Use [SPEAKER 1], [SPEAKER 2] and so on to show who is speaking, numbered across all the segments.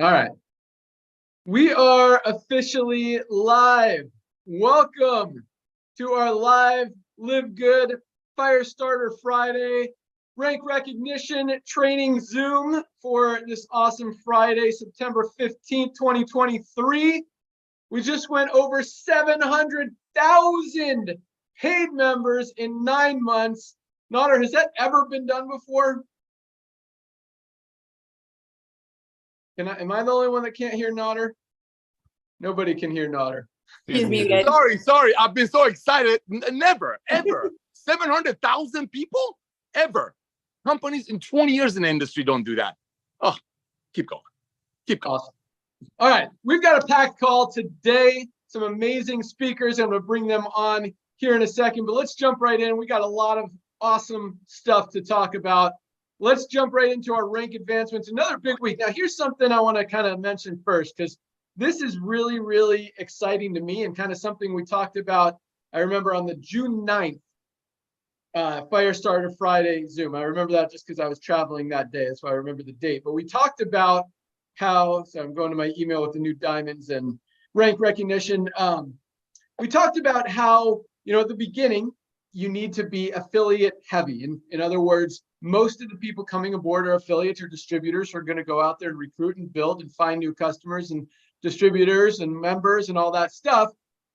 [SPEAKER 1] All right. We are officially live. Welcome to our live LiveGood Firestarter Friday rank recognition training Zoom for this awesome Friday, September 15th, 2023. We just went over 700,000 paid members in 9 months. Nader, has that ever been done before? Am I the only one that can't hear Nader? Nobody can hear Nader.
[SPEAKER 2] He's muted. Sorry. I've been so excited. Never, ever. 700,000 people? Ever. Companies in 20 years in the industry don't do that. Oh, keep going. Keep going.
[SPEAKER 1] Awesome. All right. We've got a packed call today. Some amazing speakers. I'm going to bring them on here in a second, but let's jump right in. We got a lot of awesome stuff to talk about. Let's jump right into our rank advancements. Another big week. Now, here's something I want to kind of mention first, because this is really, really exciting to me and kind of something we talked about. I remember on the June 9th Firestarter Friday Zoom. I remember that just because I was traveling that day. That's why I remember the date. But we talked about how, so I'm going to my email with the new diamonds and rank recognition. We talked about how, at the beginning, you need to be affiliate heavy. In other words, most of the people coming aboard are affiliates or distributors who are going to go out there and recruit and build and find new customers and distributors and members and all that stuff.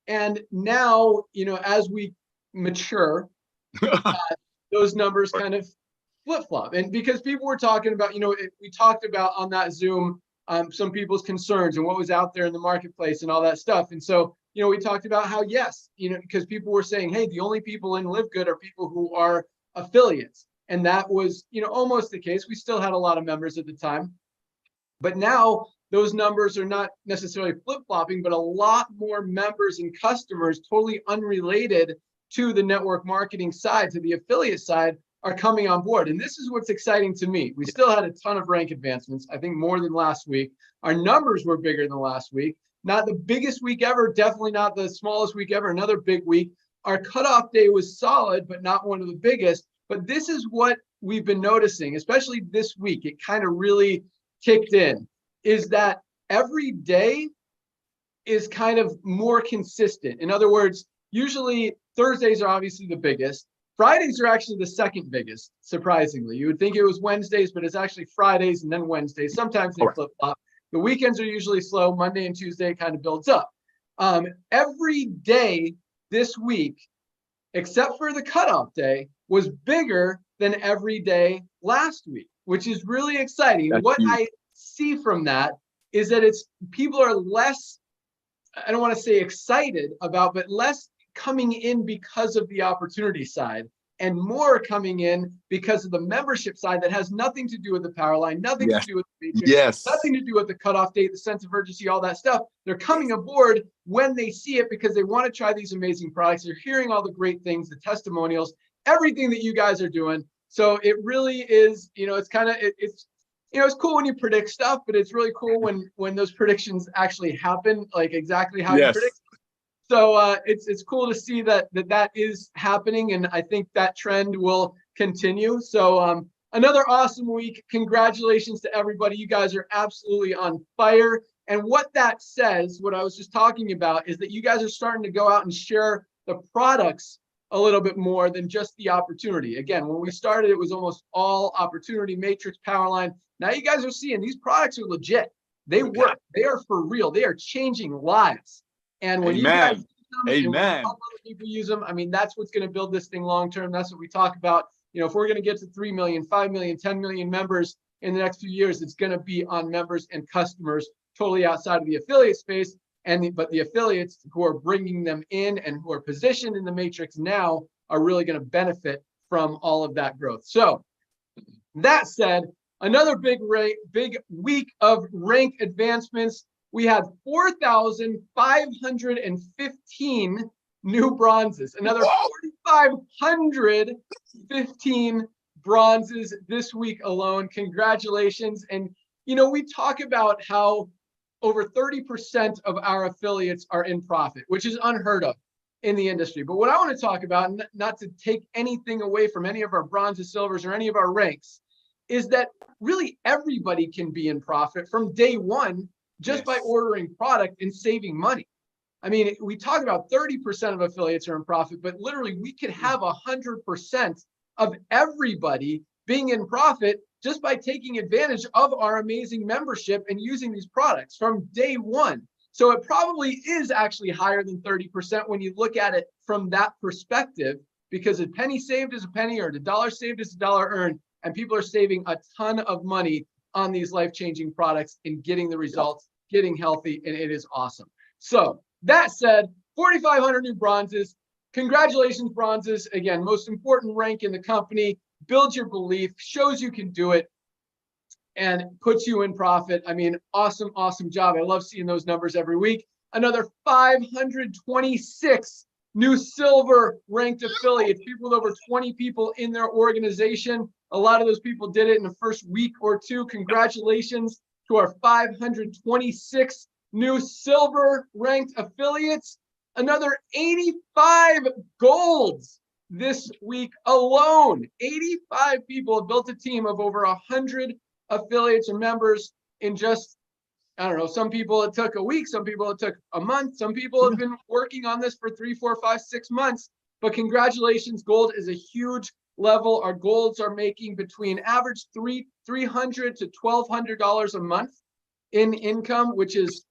[SPEAKER 1] And now, as we mature, those numbers kind of flip-flop. And because people were talking about, we talked about on that Zoom, some people's concerns and what was out there in the marketplace and all that stuff. And so, we talked about how, yes, because people were saying, hey, the only people in LiveGood are people who are affiliates. And that was, almost the case. We still had a lot of members at the time. But now those numbers are not necessarily flip-flopping, but a lot more members and customers totally unrelated to the network marketing side, to the affiliate side, are coming on board. And this is what's exciting to me. We still had a ton of rank advancements, I think more than last week. Our numbers were bigger than last week. Not the biggest week ever, definitely not the smallest week ever, another big week. Our cutoff day was solid, but not one of the biggest. But this is what we've been noticing, especially this week. It kind of really kicked in, is that every day is kind of more consistent. In other words, usually Thursdays are obviously the biggest. Fridays are actually the second biggest, surprisingly. You would think it was Wednesdays, but it's actually Fridays and then Wednesdays. Sometimes they flip-flop. The weekends are usually slow. Monday and Tuesday kind of builds up. Every day this week, except for the cutoff day, was bigger than every day last week, which is really exciting. What I see from that is that people are less, I don't want to say excited about, but less coming in because of the opportunity side and more coming in because of the membership side that has nothing to do with the power line, nothing to do with the matrix, nothing to do with the cutoff date, the sense of urgency, all that stuff. They're coming aboard when they see it because they want to try these amazing products. They're hearing all the great things, the testimonials, everything that you guys are doing. So it really is, it's kind of, it's cool when you predict stuff, but it's really cool when those predictions actually happen, like exactly how you predict. So it's cool to see that is happening, and I think that trend will continue. So another awesome week. Congratulations to everybody. You guys are absolutely on fire. And what that says, what I was just talking about, is that you guys are starting to go out and share the products a little bit more than just the opportunity. Again, when we started, it was almost all opportunity, matrix, power line. Now you guys are seeing these products are legit. They work. They are for real. They are changing lives. And when you guys use them, and when other people use them, I mean, that's what's going to build this thing long term. That's what we talk about. If we're going to get to 3 million, 5 million, 10 million members in the next few years, it's going to be on members and customers totally outside of the affiliate space. But the affiliates who are bringing them in and who are positioned in the matrix now are really going to benefit from all of that growth. So that said, another big week of rank advancements. We had 4,515 new bronzes, another 4,515 bronzes this week alone. Congratulations. And, we talk about how over 30% of our affiliates are in profit, which is unheard of in the industry. But what I want to talk about, not to take anything away from any of our bronzes, silvers, or any of our ranks, is that really everybody can be in profit from day one just by
[SPEAKER 2] Yes.
[SPEAKER 1] ordering product and saving money. I mean, we talk about 30% of affiliates are in profit, but literally we could have 100% of everybody being in profit just by taking advantage of our amazing membership and using these products from day one. So it probably is actually higher than 30% when you look at it from that perspective, because a penny saved is a penny earned, a dollar saved is a dollar earned, and people are saving a ton of money on these life-changing products and getting the results, getting healthy, and it is awesome. So that said, 4,500 new bronzes. Congratulations, bronzes. Again, most important rank in the company. Builds your belief, shows you can do it, and puts you in profit. I mean, awesome, awesome job. I love seeing those numbers every week. Another 526 new silver ranked affiliates, people with over 20 people in their organization. A lot of those people did it in the first week or two. Congratulations to our 526 new silver ranked affiliates. Another 85 golds this week alone. 85 people have built a team of over 100 affiliates or members in just, I don't know, some people it took a week, some people it took a month, some people have been working on this for 3, 4, 5, 6 months. But congratulations, gold is a huge level. Our golds are making between average $300 to $1,200 a month in income, which is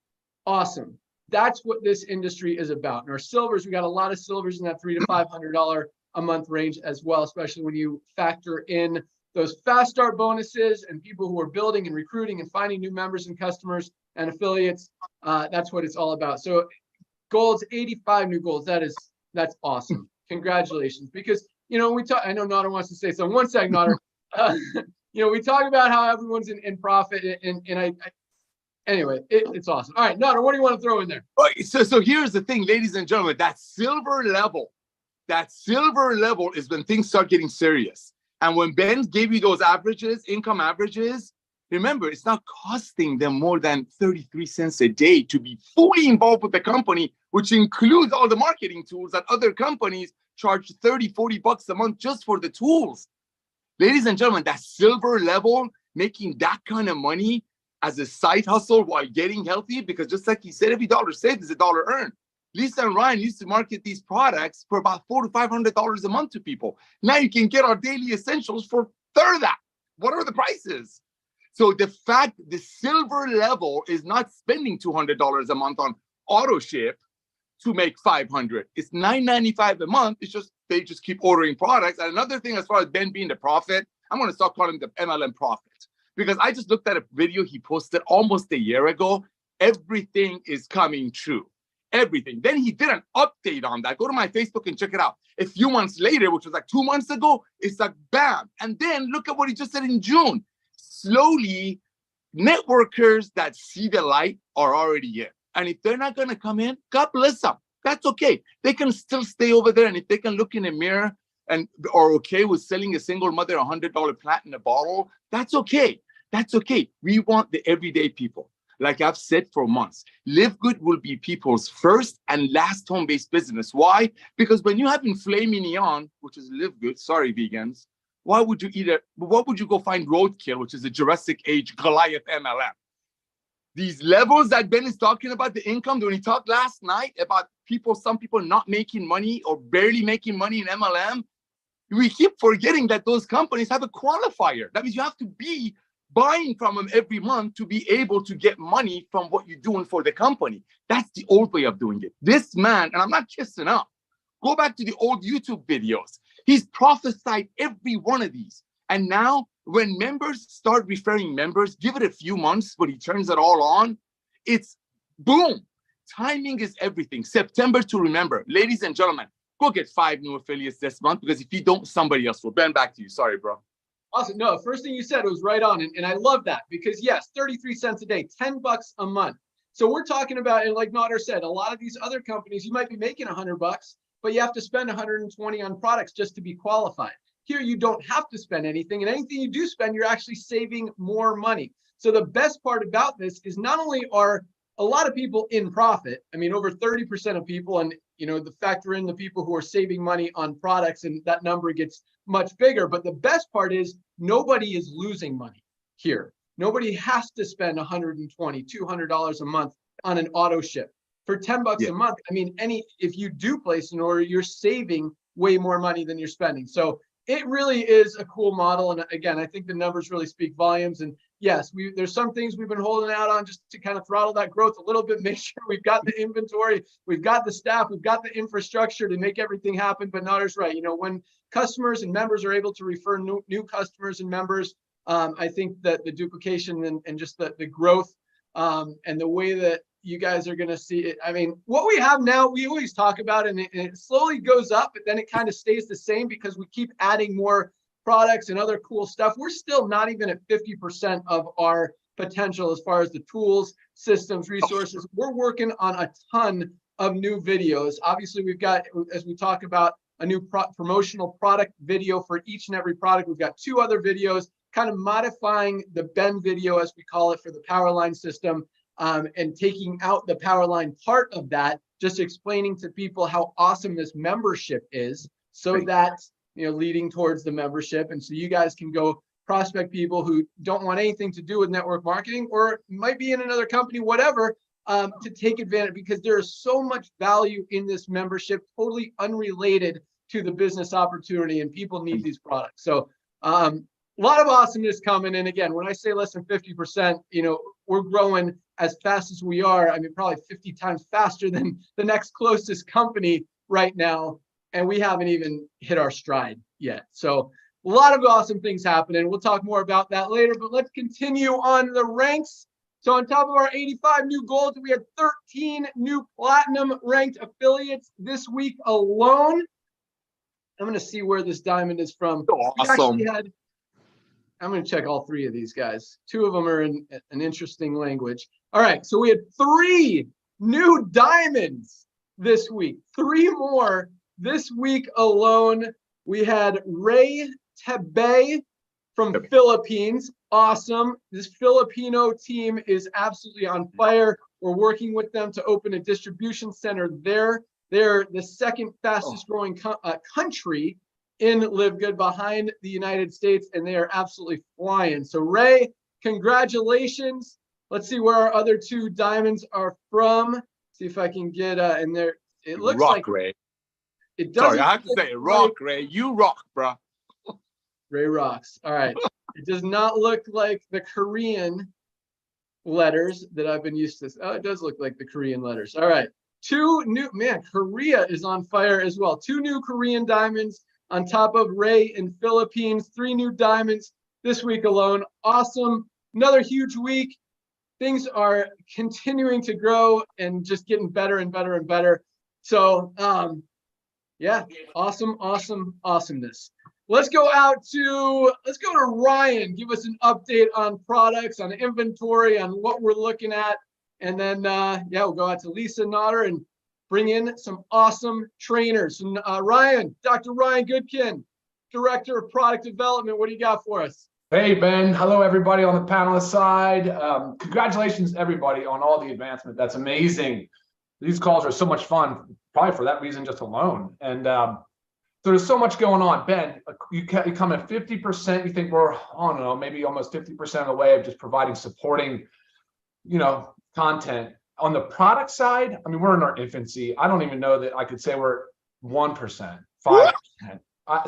[SPEAKER 1] awesome. That's what this industry is about. And our silvers, we got a lot of silvers in that $300 to $500 a month range as well, especially when you factor in those fast start bonuses and people who are building and recruiting and finding new members and customers and affiliates. That's what it's all about. So golds, 85 new golds. That's awesome. Congratulations. Because, you know, we talk, I know Nader wants to say something. One sec, Nader. You know, we talk about how everyone's in profit, and anyway, it's awesome. All right, Nader, what do you want to throw in there?
[SPEAKER 2] So here's the thing, ladies and gentlemen, that silver level is when things start getting serious. And when Ben gave you those averages, income averages, remember, it's not costing them more than 33 cents a day to be fully involved with the company, which includes all the marketing tools that other companies charge 30, 40 bucks a month just for the tools. Ladies and gentlemen, that silver level, making that kind of money as a side hustle while getting healthy, because just like he said, every dollar saved is a dollar earned. Lisa and Ryan used to market these products for about $400 to $500 a month to people. Now you can get our daily essentials for a third of that. What are the prices? So the fact the silver level is not spending $200 a month on auto ship to make $500. It's $9.95 a month. It's just they just keep ordering products. And another thing, as far as Ben being the prophet, I'm going to start calling him the MLM prophet, because I just looked at a video he posted almost a year ago. Everything is coming true. Everything. Then he did an update on that. Go to my Facebook and check it out. A few months later, which was like 2 months ago, it's like bam. And then look at what he just said in June. Slowly, networkers that see the light are already in. And if they're not going to come in, God bless them. That's okay. They can still stay over there. And if they can look in a mirror and are okay with selling a single mother $100 plant in a bottle, that's okay. That's okay. We want the everyday people. Like I've said for months, LiveGood will be people's first and last home-based business. Why? Because when you have filet mignon, which is LiveGood, sorry, vegans, why would you eat it? What would you go find roadkill, which is a Jurassic Age Goliath MLM? These levels that Ben is talking about, the income, when he talked last night about people, some people not making money or barely making money in MLM, we keep forgetting that those companies have a qualifier. That means you have to be buying from them every month to be able to get money from what you're doing for the company. That's the old way of doing it. This man, and I'm not kissing up, go back to the old YouTube videos. He's prophesied every one of these. And now when members start referring members, give it a few months when he turns it all on, it's boom. Timing is everything. September to remember. Ladies and gentlemen, go get 5 new affiliates this month, because if you don't, somebody else will. Ben, back to you. Sorry, bro.
[SPEAKER 1] Awesome. No, first thing you said was right on. And I love that, because yes, 33 cents a day, 10 bucks a month. So we're talking about, and like Nader said, a lot of these other companies, you might be making 100 bucks, but you have to spend 120 on products just to be qualified. Here, you don't have to spend anything, and anything you do spend, you're actually saving more money. So the best part about this is not only are a lot of people in profit. I mean, over 30% of people, and the factor in the people who are saving money on products, and that number gets much bigger. But the best part is nobody is losing money here. Nobody has to spend $120, $200 a month on an auto ship. For 10 bucks a month, I mean, if you do place an order, you're saving way more money than you're spending. So it really is a cool model. And again, I think the numbers really speak volumes. And yes, there's some things we've been holding out on just to kind of throttle that growth a little bit, make sure we've got the inventory, we've got the staff, we've got the infrastructure to make everything happen. But Nader's right. When customers and members are able to refer new customers and members, I think that the duplication and just the growth and the way that you guys are going to see it. I mean, what we have now, we always talk about, and it slowly goes up, but then it kind of stays the same because we keep adding more products and other cool stuff. We're still not even at 50% of our potential as far as the tools, systems, resources. We're working on a ton of new videos. Obviously, we've got, as we talk about, a new promotional product video for each and every product. We've got 2 other videos kind of modifying the Ben video, as we call it, for the Powerline system. And taking out the Powerline part of that, just explaining to people how awesome this membership is, so that, leading towards the membership. And so you guys can go prospect people who don't want anything to do with network marketing, or might be in another company, whatever, to take advantage, because there is so much value in this membership, totally unrelated to the business opportunity, and people need these products. So a lot of awesomeness coming. And again, when I say less than 50%, we're growing as fast as we are. I mean, probably 50 times faster than the next closest company right now. And we haven't even hit our stride yet. So a lot of awesome things happening. We'll talk more about that later, but let's continue on the ranks. So on top of our 85 new golds, we had 13 new platinum ranked affiliates this week alone. I'm going to see where this diamond is from.
[SPEAKER 2] Awesome.
[SPEAKER 1] I'm going to check all 3 of these guys. 2 of them are in an interesting language. All right. So we had 3 new diamonds this week. 3 more this week alone. We had Ray Tebe from Philippines. Awesome. This Filipino team is absolutely on fire. We're working with them to open a distribution center there. They're the second fastest growing country in LiveGood, behind the United States, and they are absolutely flying. So Ray, congratulations. Let's see where our other 2 diamonds are from. See if I can get in there. It looks like
[SPEAKER 2] Ray.
[SPEAKER 1] It doesn't.
[SPEAKER 2] Sorry, I have to say, rock, Ray. You rock, bro.
[SPEAKER 1] Ray rocks. All right. It does not look like the Korean letters that I've been used to. Oh, it does look like the Korean letters. All right. 2 new, Korea is on fire as well. 2 new Korean diamonds on top of Ray in Philippines. 3 new diamonds this week alone. Awesome. Another huge week. Things are continuing to grow and just getting better and better and better. So yeah, awesomeness. Let's go to Ryan. Give us an update on products, on inventory, on what we're looking at. And then we'll go out to Lisa Nader and bring in some awesome trainers. And Ryan, Dr. Ryan Goodkin, Director of Product Development, what do you got for us?
[SPEAKER 3] Hey, Ben. Hello, everybody on the panelist side. Congratulations, everybody, on all the advancement. That's amazing. These calls are so much fun, probably for that reason just alone. And so there's so much going on. Ben, you come at 50%. You think we're, I don't know, maybe almost 50% of the way of just providing, supporting, content. On the product side, I mean, we're in our infancy. I don't even know that I could say we're 1%, 5%.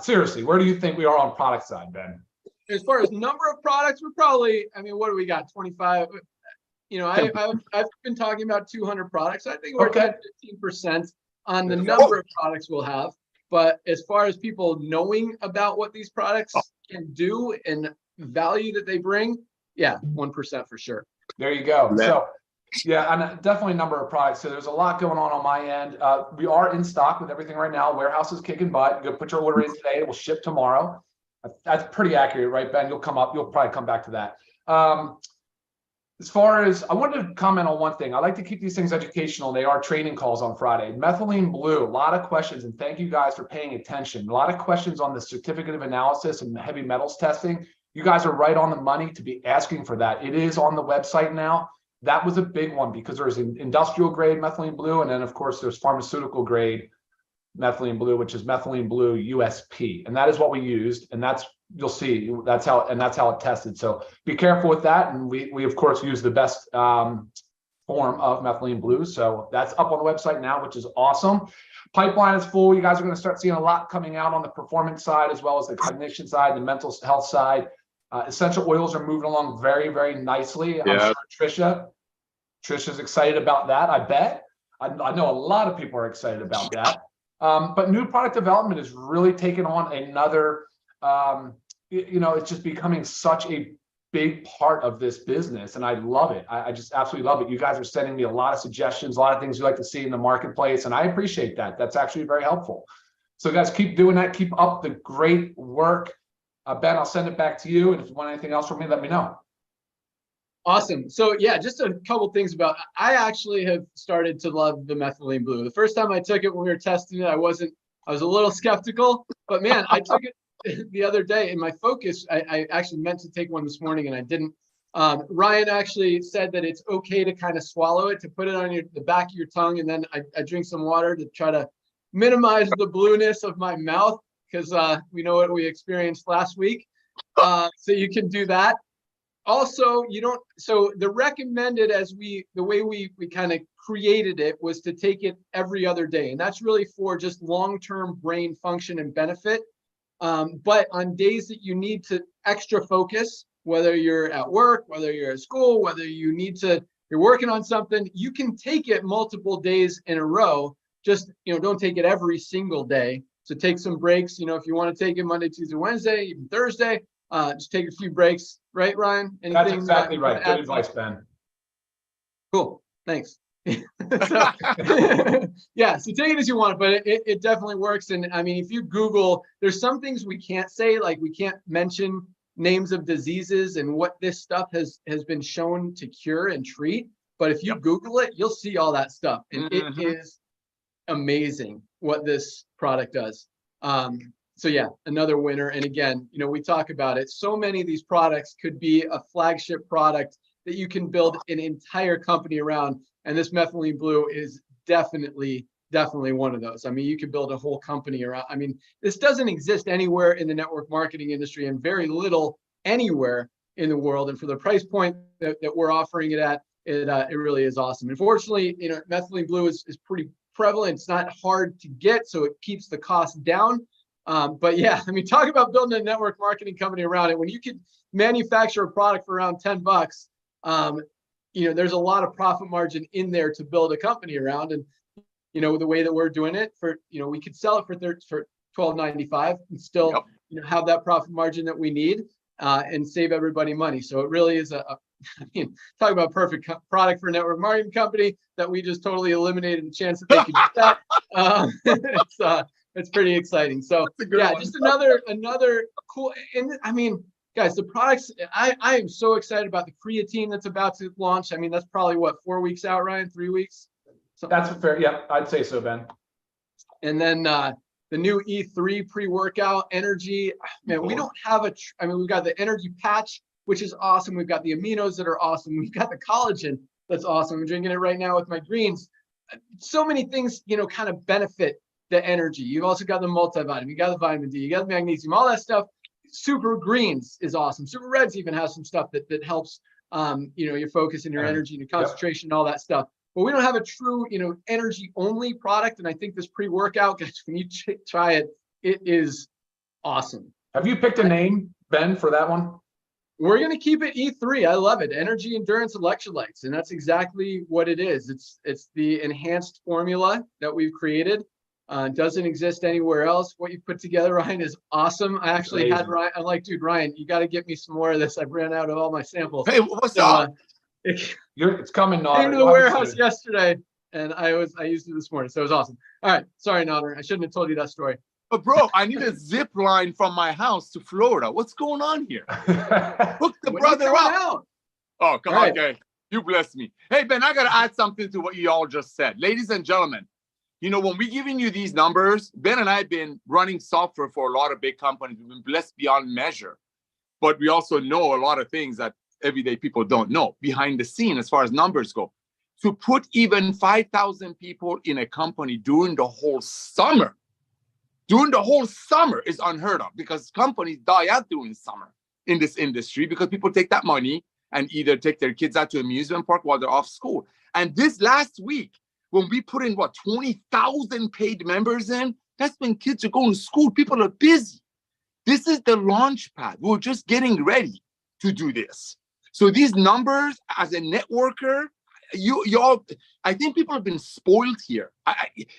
[SPEAKER 3] Seriously, where do you think we are on product side, Ben?
[SPEAKER 1] As far as number of products, we're probably, what do we got? 25. I've been talking about 200 products. I think we're at 15% on the number of products we'll have. But as far as people knowing about what these products can do and value that they bring, 1% for sure.
[SPEAKER 3] There you go. So, and definitely number of products. So there's a lot going on my end. We are in stock with everything right now. Warehouse is kicking butt. Go put your order in today. It will ship tomorrow. That's pretty accurate, right, Ben? You'll probably come back to that. As far as, I wanted to comment on one thing. I like to keep these things educational. They are training calls on Friday. Methylene blue, a lot of questions, and thank you guys for paying attention. A lot of questions on the certificate of analysis and heavy metals testing. You guys are right on the money to be asking for that. It is on the website now. That was a big one because there's an industrial grade methylene blue, and then of course there's pharmaceutical grade methylene blue, which is methylene blue USP, and that is what we used, and that's, you'll see, that's how it tested. So be careful with that, and we of course use the best form of methylene blue. So that's up on the website now, which is awesome. Pipeline is full. You guys are going to start seeing a lot coming out on the performance side, as well as the cognition side, the mental health side. Essential oils are moving along very, very nicely. I'm sure Trisha's excited about that. I bet. I know a lot of people are excited about that. But new product development is really taking on another, it's just becoming such a big part of this business, and I love it. I just absolutely love it. You guys are sending me a lot of suggestions, a lot of things you like to see in the marketplace, and I appreciate that. That's actually very helpful. So guys, keep doing that. Keep up the great work. Ben, I'll send it back to you, and if you want anything else from me, let me know.
[SPEAKER 1] Awesome. So yeah, just a couple things about, I actually have started to love the methylene blue. The first time I took it when we were testing it, I was a little skeptical, but man, I took it the other day and my focus, I actually meant to take one this morning and I didn't. Ryan actually said that it's okay to kind of swallow it, to put it on the back of your tongue, and then I drink some water to try to minimize the blueness of my mouth, because we know what we experienced last week. So you can do that. Also, so the recommended, the way we kind of created it was to take it every other day. And that's really for just long-term brain function and benefit. But on days that you need to extra focus, whether you're at work, whether you're at school, whether you're working on something, you can take it multiple days in a row. Just, don't take it every single day. So take some breaks, if you want to take it Monday, Tuesday, Wednesday, even Thursday. Just take a few breaks, right, Ryan? Anything,
[SPEAKER 3] that's exactly right. Good advice, Ben.
[SPEAKER 1] Cool, thanks. So, yeah, so take it as you want, but it definitely works. And I mean, if you Google, there's some things we can't say, like we can't mention names of diseases and what this stuff has been shown to cure and treat. But if you Google it, you'll see all that stuff, and it is amazing what this product does. So yeah, another winner. And again, we talk about it. So many of these products could be a flagship product that you can build an entire company around. And this methylene blue is definitely one of those. I mean, you could build a whole company around. I mean, this doesn't exist anywhere in the network marketing industry, and very little anywhere in the world. And for the price point that we're offering it at, it really is awesome. Unfortunately, methylene blue is pretty prevalent. It's not hard to get, so it keeps the cost down. But yeah, I mean, talk about building a network marketing company around it. When you could manufacture a product for around $10, there's a lot of profit margin in there to build a company around. And, the way that we're doing it we could sell it for $12.95 and still, have that profit margin that we need, and save everybody money. So it really is talk about perfect product for a network marketing company that we just totally eliminated the chance that they could do that. It's pretty exciting. So yeah, just another cool. And I mean, guys, the products, I am so excited about the creatine that's about to launch. I mean, that's probably 4 weeks out, Ryan, 3 weeks.
[SPEAKER 3] That's fair. Yeah, I'd say so, Ben.
[SPEAKER 1] And then the new E3 pre-workout energy. Man, we don't have we've got the energy patch, which is awesome. We've got the aminos that are awesome. We've got the collagen that's awesome. I'm drinking it right now with my greens. So many things, kind of benefit the energy. You've also got the multivitamin, you got the vitamin D, you got the magnesium, all that stuff. Super Greens is awesome. Super Reds even has some stuff that helps, your focus and your energy and your concentration and all that stuff. But we don't have a true, energy only product. And I think this pre-workout, guys, when you try it, it is awesome.
[SPEAKER 3] Have you picked a name, Ben, for that one?
[SPEAKER 1] We're going to keep it E3. I love it. Energy, endurance, electrolytes. And that's exactly what it is. It's the enhanced formula that we've created. Doesn't exist anywhere else. What you put together, Ryan, is awesome. I actually had Ryan. I'm like, dude, Ryan, you got to get me some more of this. I've ran out of all my samples.
[SPEAKER 2] Hey, what's up?
[SPEAKER 3] It's coming, Nader.
[SPEAKER 1] Came to the warehouse yesterday, and I used it this morning, so it was awesome. All right, sorry, Nader. I shouldn't have told you that story.
[SPEAKER 2] But bro, I need a zip line from my house to Florida. What's going on here? Hook the brother up. Oh, come on, okay. You bless me. Hey, Ben, I got to add something to what you all just said. Ladies and gentlemen, when we're giving you these numbers, Ben and I have been running software for a lot of big companies. We've been blessed beyond measure. But we also know a lot of things that everyday people don't know behind the scene as far as numbers go. To put even 5,000 people in a company during the whole summer is unheard of, because companies die out during summer in this industry because people take that money and either take their kids out to amusement park while they're off school. And this last week, when we put in 20,000 paid members in, that's when kids are going to school. People are busy. This is the launch pad. We're just getting ready to do this. So these numbers, as a networker, you all, I think people have been spoiled here.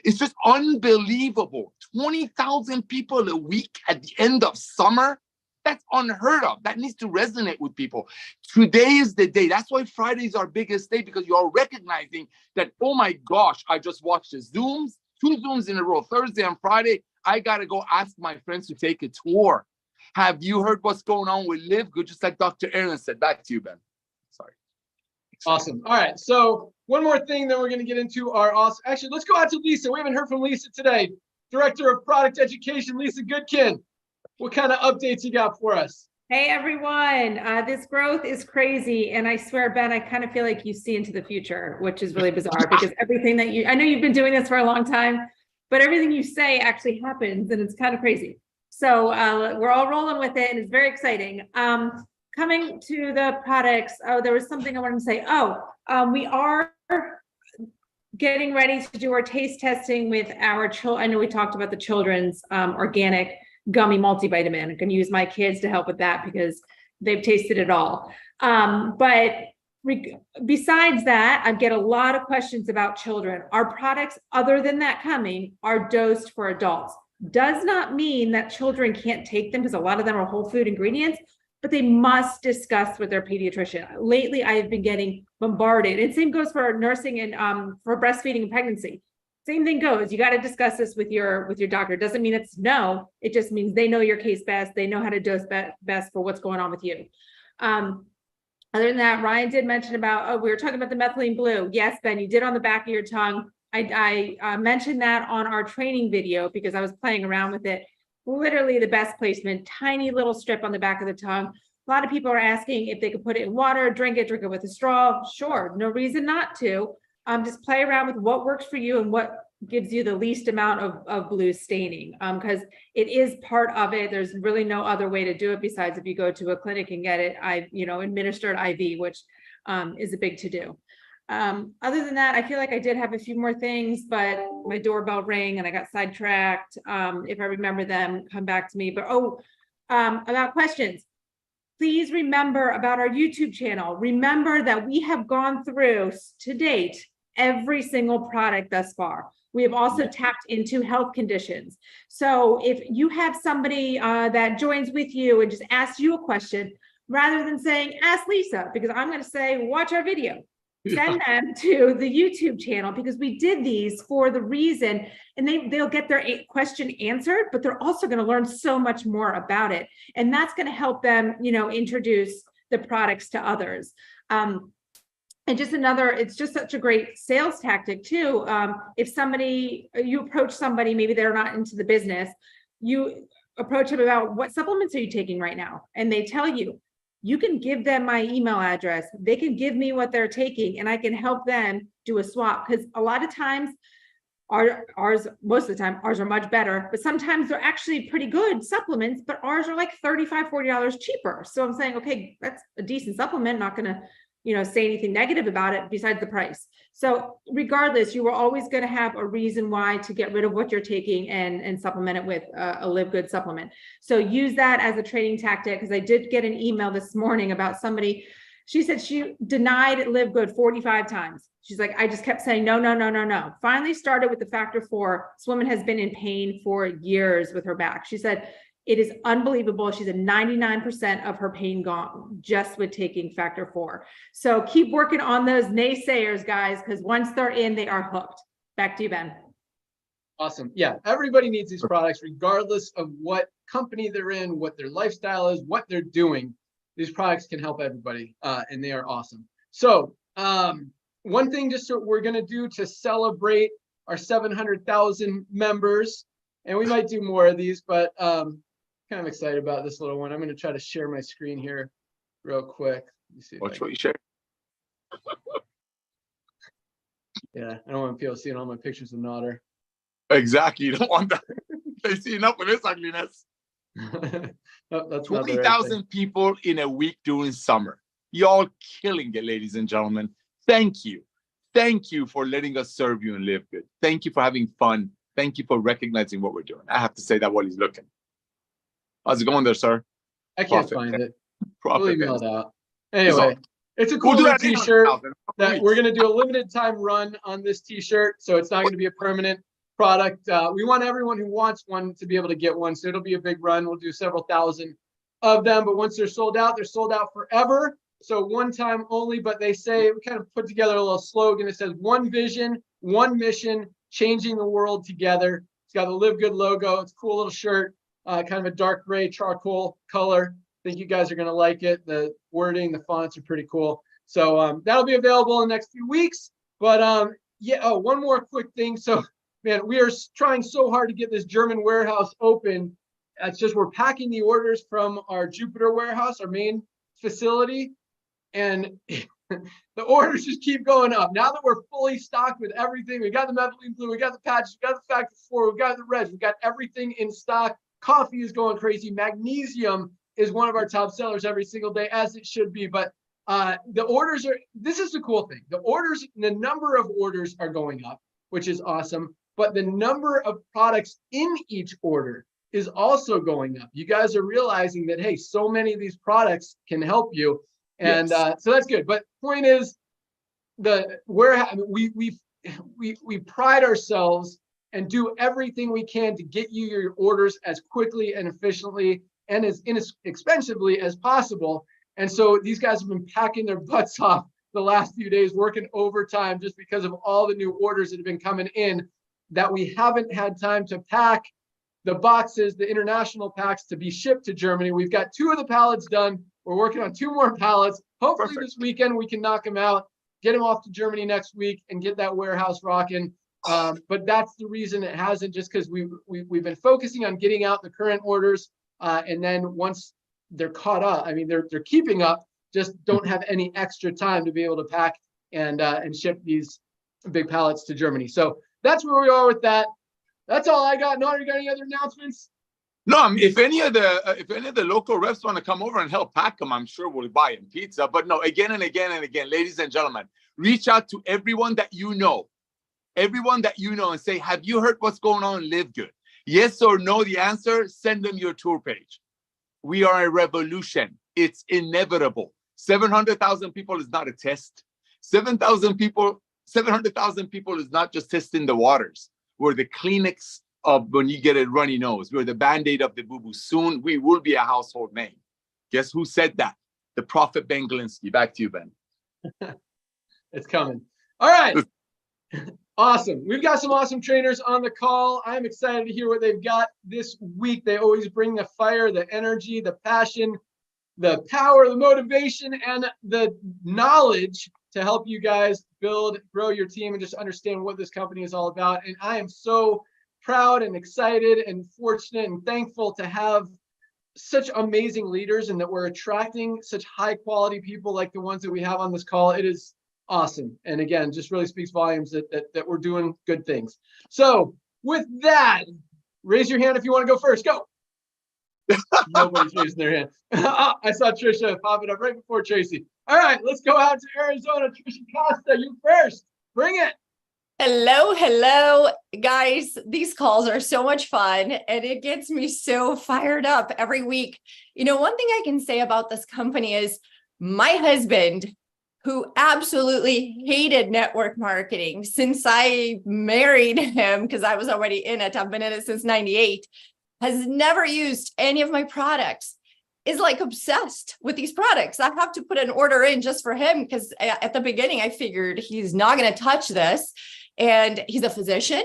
[SPEAKER 2] It's just unbelievable. 20,000 people a week at the end of summer. That's unheard of. That needs to resonate with people. Today is the day. That's why Friday is our biggest day, because you are recognizing that, oh my gosh, I just watched the Zooms, 2 Zooms in a row, Thursday and Friday. I got to go ask my friends to take a tour. Have you heard what's going on with LiveGood? Just like Dr. Aaron said. Back to you, Ben. Sorry.
[SPEAKER 1] Awesome. All right. So one more thing, then we're going to get into our awesome. Actually, let's go out to Lisa. We haven't heard from Lisa today. Director of Product Education, Lisa Goodkin. What kind of updates you got for us?
[SPEAKER 4] Hey, everyone. This growth is crazy. And I swear, Ben, I kind of feel like you see into the future, which is really bizarre, because everything that I know you've been doing this for a long time, but everything you say actually happens, and it's kind of crazy. So we're all rolling with it, and it's very exciting. Coming to the products, there was something I wanted to say. We are getting ready to do our taste testing with our children. I know we talked about the children's organic gummy multivitamin. I'm going to use my kids to help with that because they've tasted it all. Besides that, I get a lot of questions about children. Our products, other than that coming, are dosed for adults. Does not mean that children can't take them, because a lot of them are whole food ingredients, but they must discuss with their pediatrician. Lately, I have been getting bombarded. And same goes for nursing and for breastfeeding and pregnancy. Same thing goes. You got to discuss this with your doctor. It doesn't mean it's no. It just means they know your case best. They know how to dose best for what's going on with you. Other than that, Ryan did mention about, we were talking about the methylene blue. Yes, Ben, you did on the back of your tongue. I mentioned that on our training video because I was playing around with it. Literally the best placement, tiny little strip on the back of the tongue. A lot of people are asking if they could put it in water, drink it with a straw. Sure, no reason not to. Just play around with what works for you and what gives you the least amount of blue staining, because it is part of it. There's really no other way to do it besides if you go to a clinic and get it, administered IV, which is a big to do. Other than that, I feel like I did have a few more things, but my doorbell rang and I got sidetracked. If I remember them, come back to me. But about questions. Please remember about our YouTube channel. Remember that we have gone through to date every single product thus far. We have also tapped into health conditions. So if you have somebody that joins with you and just asks you a question, rather than saying, ask Lisa, because I'm going to say, watch our video. Send them to the YouTube channel, because we did these for the reason, and they'll get their question answered, but they're also going to learn so much more about it. And that's going to help them, introduce the products to others. And just it's just such a great sales tactic too. If you approach somebody, maybe they're not into the business, you approach them about what supplements are you taking right now? And they tell you, you can give them my email address. They can give me what they're taking and I can help them do a swap. Because a lot of times most of the time, ours are much better, but sometimes they're actually pretty good supplements, but ours are like $35, $40 cheaper. So I'm saying, okay, that's a decent supplement. Not going to, say anything negative about it besides the price. So regardless, you are always going to have a reason why to get rid of what you're taking and supplement it with a LiveGood supplement. So use that as a trading tactic, because I did get an email this morning about somebody. She said she denied LiveGood 45 times. She's like, I just kept saying, no, no, no, no, no. Finally started with the Factor 4. This woman has been in pain for years with her back. She said, it is unbelievable. She's at 99% of her pain gone just with taking Factor 4. So keep working on those naysayers, guys, because once they're in, they are hooked. Back to you, Ben.
[SPEAKER 1] Awesome. Yeah, everybody needs these products, regardless of what company they're in, what their lifestyle is, what they're doing. These products can help everybody, and they are awesome. So one thing we're going to do to celebrate our 700,000 members, and we might do more of these, but kind of excited about this little one. I'm going to try to share my screen here real quick. Let me see if
[SPEAKER 2] Watch
[SPEAKER 1] I
[SPEAKER 2] what you share.
[SPEAKER 1] yeah, I don't want people seeing all my pictures of Nodder.
[SPEAKER 2] Exactly. You don't want that. They see enough of this ugliness.
[SPEAKER 1] Oh, that's not the right thing.
[SPEAKER 2] 20,000 people in a week during summer. Y'all killing it, ladies and gentlemen. Thank you. Thank you for letting us serve you and live good. Thank you for having fun. Thank you for recognizing what we're doing. I have to say that while he's looking. How's it going there, sir?
[SPEAKER 1] I can't
[SPEAKER 2] Profit.
[SPEAKER 1] find it.
[SPEAKER 2] Profit,
[SPEAKER 1] We'll email
[SPEAKER 2] man.
[SPEAKER 1] it out. Anyway, it's a cool
[SPEAKER 2] We'll do
[SPEAKER 1] new
[SPEAKER 2] that
[SPEAKER 1] t-shirt
[SPEAKER 2] 800,000
[SPEAKER 1] that we're going to do a limited time run on this t-shirt. So it's not going to be a permanent product. We want everyone who wants one to be able to get one. So it'll be a big run. We'll do several thousand of them, but once they're sold out forever. So one time only, but they say, we kind of put together a little slogan. It says one vision, one mission, changing the world together. It's got a Live Good logo. It's a cool little shirt, kind of a dark gray charcoal color. I think you guys are going to like it. The wording, the fonts are pretty cool. So that'll be available in the next few weeks. But yeah, oh, one more quick thing. So man, we are trying so hard to get this German warehouse open. It's just we're packing the orders from our Jupiter warehouse, our main facility, and the orders just keep going up. Now that we're fully stocked with everything, we got the methylene blue, we got the patches, we got the factor 4, we got the reds, we got everything in stock. Coffee is going crazy. Magnesium is one of our top sellers every single day, as it should be. But the orders are, this is the cool thing. The number of orders are going up, which is awesome. But the number of products in each order is also going up. You guys are realizing that, hey, so many of these products can help you. And
[SPEAKER 2] Yes.
[SPEAKER 1] So that's good. But point is, we pride ourselves and do everything we can to get you your orders as quickly and efficiently and as inexpensively as possible. And so these guys have been packing their butts off the last few days, working overtime just because of all the new orders that have been coming in that we haven't had time to pack the boxes, the international packs, to be shipped to Germany. We've got 2 of the pallets done. We're working on 2 more pallets. Hopefully
[SPEAKER 2] Perfect.
[SPEAKER 1] this weekend we can knock them out, get them off to Germany next week, and get that warehouse rocking. But that's the reason it hasn't, just because we've been focusing on getting out the current orders, and then once they're caught up, I mean they're keeping up, just don't have any extra time to be able to pack and ship these big pallets to Germany. So that's where we are with that. That's all I got. No, you got any other announcements?
[SPEAKER 2] No, I mean, if any of the local reps want to come over and help pack them, I'm sure we'll buy them pizza. But no, again and again and again, ladies and gentlemen, reach out to everyone that you know, and say, have you heard what's going on in Live Good? Yes or no, the answer, send them your tour page. We are a revolution. It's inevitable. 700,000 people is not a test. 700,000 people is not just testing the waters. We're the Kleenex of when you get a runny nose. We're the Band-Aid of the boo-boo. Soon we will be a household name. Guess who said that? The Prophet Ben Glinsky. Back to you, Ben.
[SPEAKER 1] It's coming. All right. Awesome. We've got some awesome trainers on the call. I'm excited to hear what they've got this week. They always bring the fire, the energy, the passion, the power, the motivation, and the knowledge to help you guys build, grow your team, and just understand what this company is all about. And I am so proud and excited and fortunate and thankful to have such amazing leaders, and that we're attracting such high quality people like the ones that we have on this call. It is awesome. And again, just really speaks volumes that we're doing good things. So with that, raise your hand if you want to go first. Go. Nobody's raising their hand. I saw Trisha popping up right before Tracy. All right, let's go out to Arizona. Trisha Costa, you first. Bring it.
[SPEAKER 5] Hello, guys. These calls are so much fun, and it gets me so fired up every week. You know, one thing I can say about this company is my husband, who absolutely hated network marketing since I married him, because I was already in it. I've been in it since 98, has never used any of my products, is like obsessed with these products. I have to put an order in just for him, because at the beginning I figured he's not going to touch this. And he's a physician.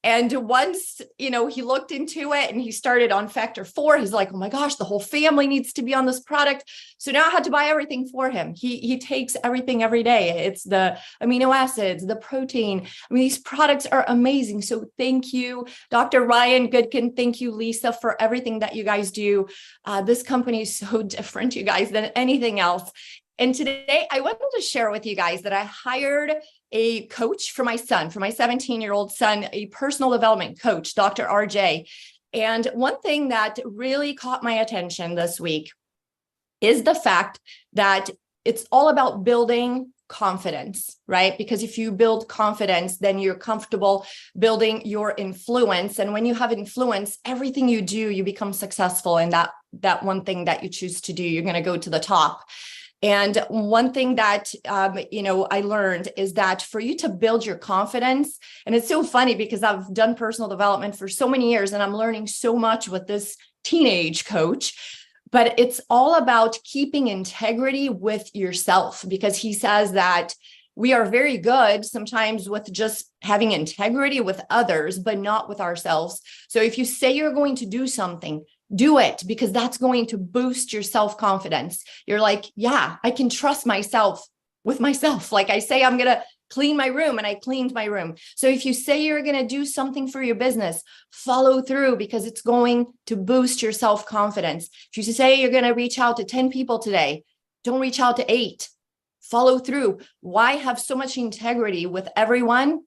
[SPEAKER 5] And once, you know, he looked into it and he started on factor 4, he's like, oh my gosh, the whole family needs to be on this product. So now I had to buy everything for him. He takes everything every day. It's the amino acids, the protein. I mean, these products are amazing. So thank you, Dr. Ryan Goodkin. Thank you, Lisa, for everything that you guys do. This company is so different, you guys, than anything else. And today I wanted to share with you guys that I hired a coach for my son, for my 17-year-old son, a personal development coach, Dr. RJ. And one thing that really caught my attention this week is the fact that it's all about building confidence, right? Because if you build confidence, then you're comfortable building your influence. And when you have influence, everything you do, you become successful in that one thing that you choose to do. You're going to go to the top. And one thing that, I learned is that for you to build your confidence, and it's so funny because I've done personal development for so many years and I'm learning so much with this teenage coach, but it's all about keeping integrity with yourself, because he says that we are very good sometimes with just having integrity with others, but not with ourselves. So if you say you're going to do something, do it, because that's going to boost your self-confidence. You're like, yeah, I can trust myself with myself. Like I say, I'm going to clean my room, and I cleaned my room. So if you say you're going to do something for your business, follow through, because it's going to boost your self-confidence. If you say you're going to reach out to 10 people today, don't reach out to 8. Follow through. Why have so much integrity with everyone,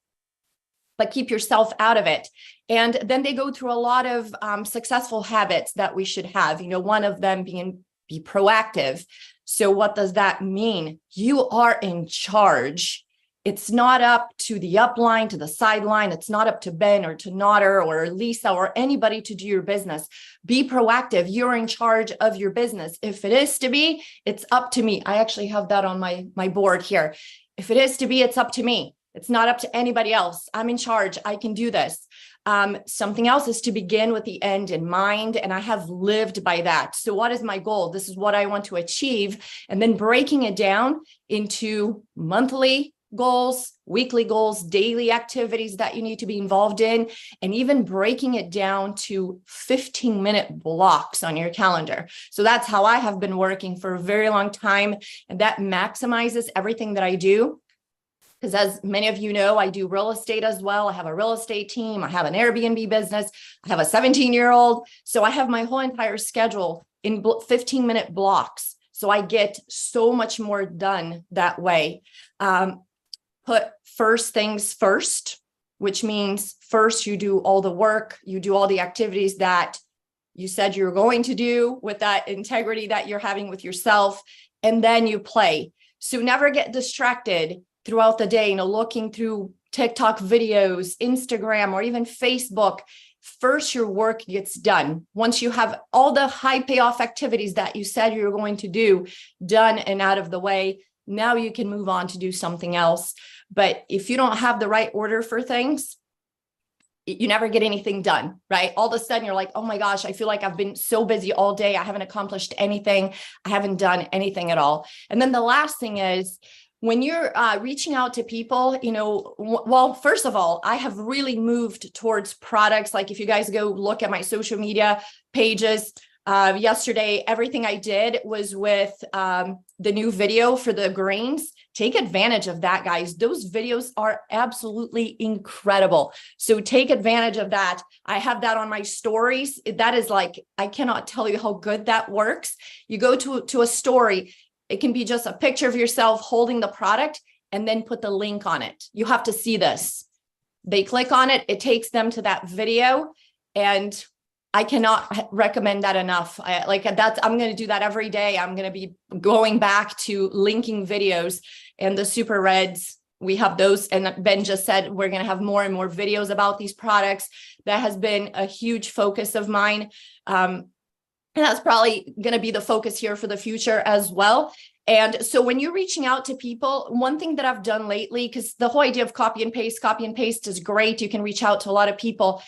[SPEAKER 5] but keep yourself out of it? And then they go through a lot of successful habits that we should have. One of them being be proactive. So what does that mean? You are in charge. It's not up to the upline, to the sideline. It's not up to Ben or to Notter or Lisa or anybody to do your business. Be proactive. You're in charge of your business. If it is to be, it's up to me. I actually have that on my board here. If it is to be, it's up to me. It's not up to anybody else. I'm in charge. I can do this. Something else is to begin with the end in mind. And I have lived by that. So what is my goal? This is what I want to achieve. And then breaking it down into monthly goals, weekly goals, daily activities that you need to be involved in, and even breaking it down to 15-minute blocks on your calendar. So that's how I have been working for a very long time. And that maximizes everything that I do. Because as many of you know, I do real estate as well. I have a real estate team. I have an Airbnb business. I have a 17-year-old. So I have my whole entire schedule in 15-minute blocks. So I get so much more done that way. Put first things first, which means first you do all the work, you do all the activities that you said you're going to do with that integrity that you're having with yourself, and then you play. So never get distracted throughout the day, looking through TikTok videos, Instagram, or even Facebook. First, your work gets done. Once you have all the high payoff activities that you said you're going to do done and out of the way, now you can move on to do something else. But if you don't have the right order for things, you never get anything done, right? All of a sudden you're like, oh my gosh, I feel like I've been so busy all day. I haven't accomplished anything. I haven't done anything at all. And then the last thing is, when you're reaching out to people, well, first of all, I have really moved towards products. Like if you guys go look at my social media pages, yesterday, everything I did was with the new video for the greens. Take advantage of that, guys. Those videos are absolutely incredible. So take advantage of that. I have that on my stories. That is like, I cannot tell you how good that works. You go to a story. It can be just a picture of yourself holding the product and then put the link on it. You have to see this. They click on it. It takes them to that video. And I cannot recommend that enough. I'm going to do that every day. I'm going to be going back to linking videos, and the super reds. We have those. And Ben just said, we're going to have more and more videos about these products. That has been a huge focus of mine. And that's probably going to be the focus here for the future as well. And so when you're reaching out to people, one thing that I've done lately, because the whole idea of copy and paste is great. You can reach out to a lot of people,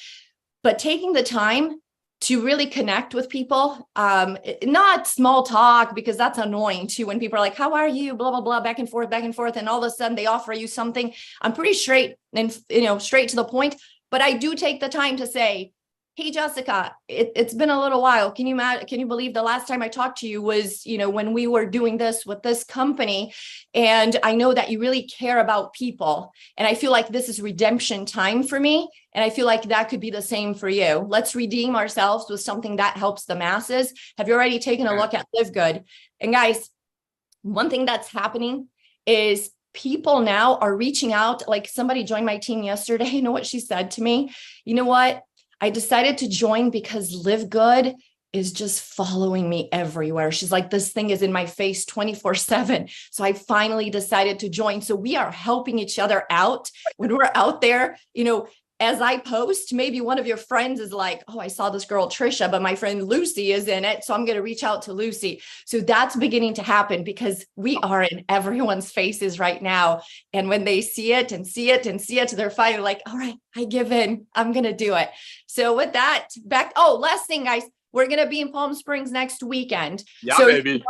[SPEAKER 5] but taking the time to really connect with people, not small talk, because that's annoying too. When people are like, how are you? Blah, blah, blah, back and forth. And all of a sudden they offer you something. I'm pretty straight and, straight to the point, but I do take the time to say, hey, Jessica, it's been a little while. Can you believe the last time I talked to you was, when we were doing this with this company, and I know that you really care about people. And I feel like this is redemption time for me. And I feel like that could be the same for you. Let's redeem ourselves with something that helps the masses. Have you already taken a look at LiveGood? And guys, one thing that's happening is people now are reaching out. Like somebody joined my team yesterday. You know what she said to me? You know what? I decided to join because LiveGood is just following me everywhere. She's like, this thing is in my face 24/7. So I finally decided to join. So we are helping each other out when we're out there. You know, as I post, maybe one of your friends is like, oh, I saw this girl, Trisha, but my friend Lucy is in it. So I'm going to reach out to Lucy. So that's beginning to happen because we are in everyone's faces right now. And when they see it and see it and see it, they're finally like, all right, I give in. I'm going to do it. So with that, back. Oh, last thing, guys, we're going to be in Palm Springs next weekend.
[SPEAKER 2] Yeah,
[SPEAKER 5] so
[SPEAKER 2] baby.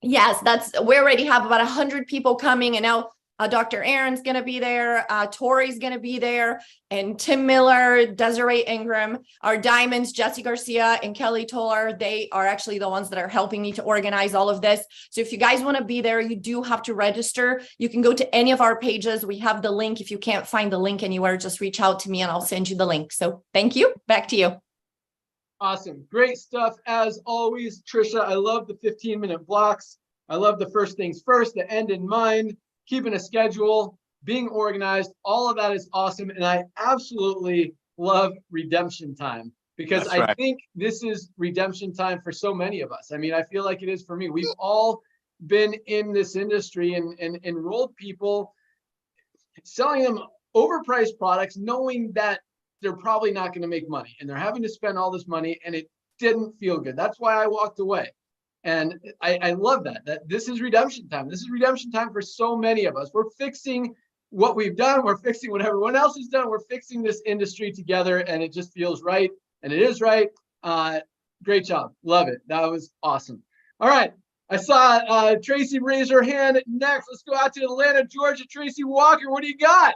[SPEAKER 5] Yes, we already have about 100 people coming, and now Dr. Aaron's going to be there. Tori's going to be there, and Tim Miller, Desiree Ingram, our diamonds, Jesse Garcia and Kelly Toller. They are actually the ones that are helping me to organize all of this. So if you guys want to be there, you do have to register. You can go to any of our pages. We have the link. If you can't find the link anywhere, just reach out to me and I'll send you the link. So thank you. Back to you.
[SPEAKER 1] Awesome. Great stuff. As always, Trisha, I love the 15-minute blocks. I love the first things first, the end in mind, keeping a schedule, being organized. All of that is awesome. And I absolutely love redemption time because
[SPEAKER 2] That's right.
[SPEAKER 1] I think this is redemption time for so many of us. I mean, I feel like it is for me. We've all been in this industry and enrolled people selling them overpriced products, knowing that they're probably not going to make money and they're having to spend all this money, and it didn't feel good. That's why I walked away. And I love that this is redemption time. This is redemption time for so many of us. We're fixing what we've done. We're fixing what everyone else has done. We're fixing this industry together, and it just feels right. And it is right. Great job. Love it. That was awesome. All right. I saw Tracy raise her hand next. Let's go out to Atlanta, Georgia. Tracy Walker, what do you got?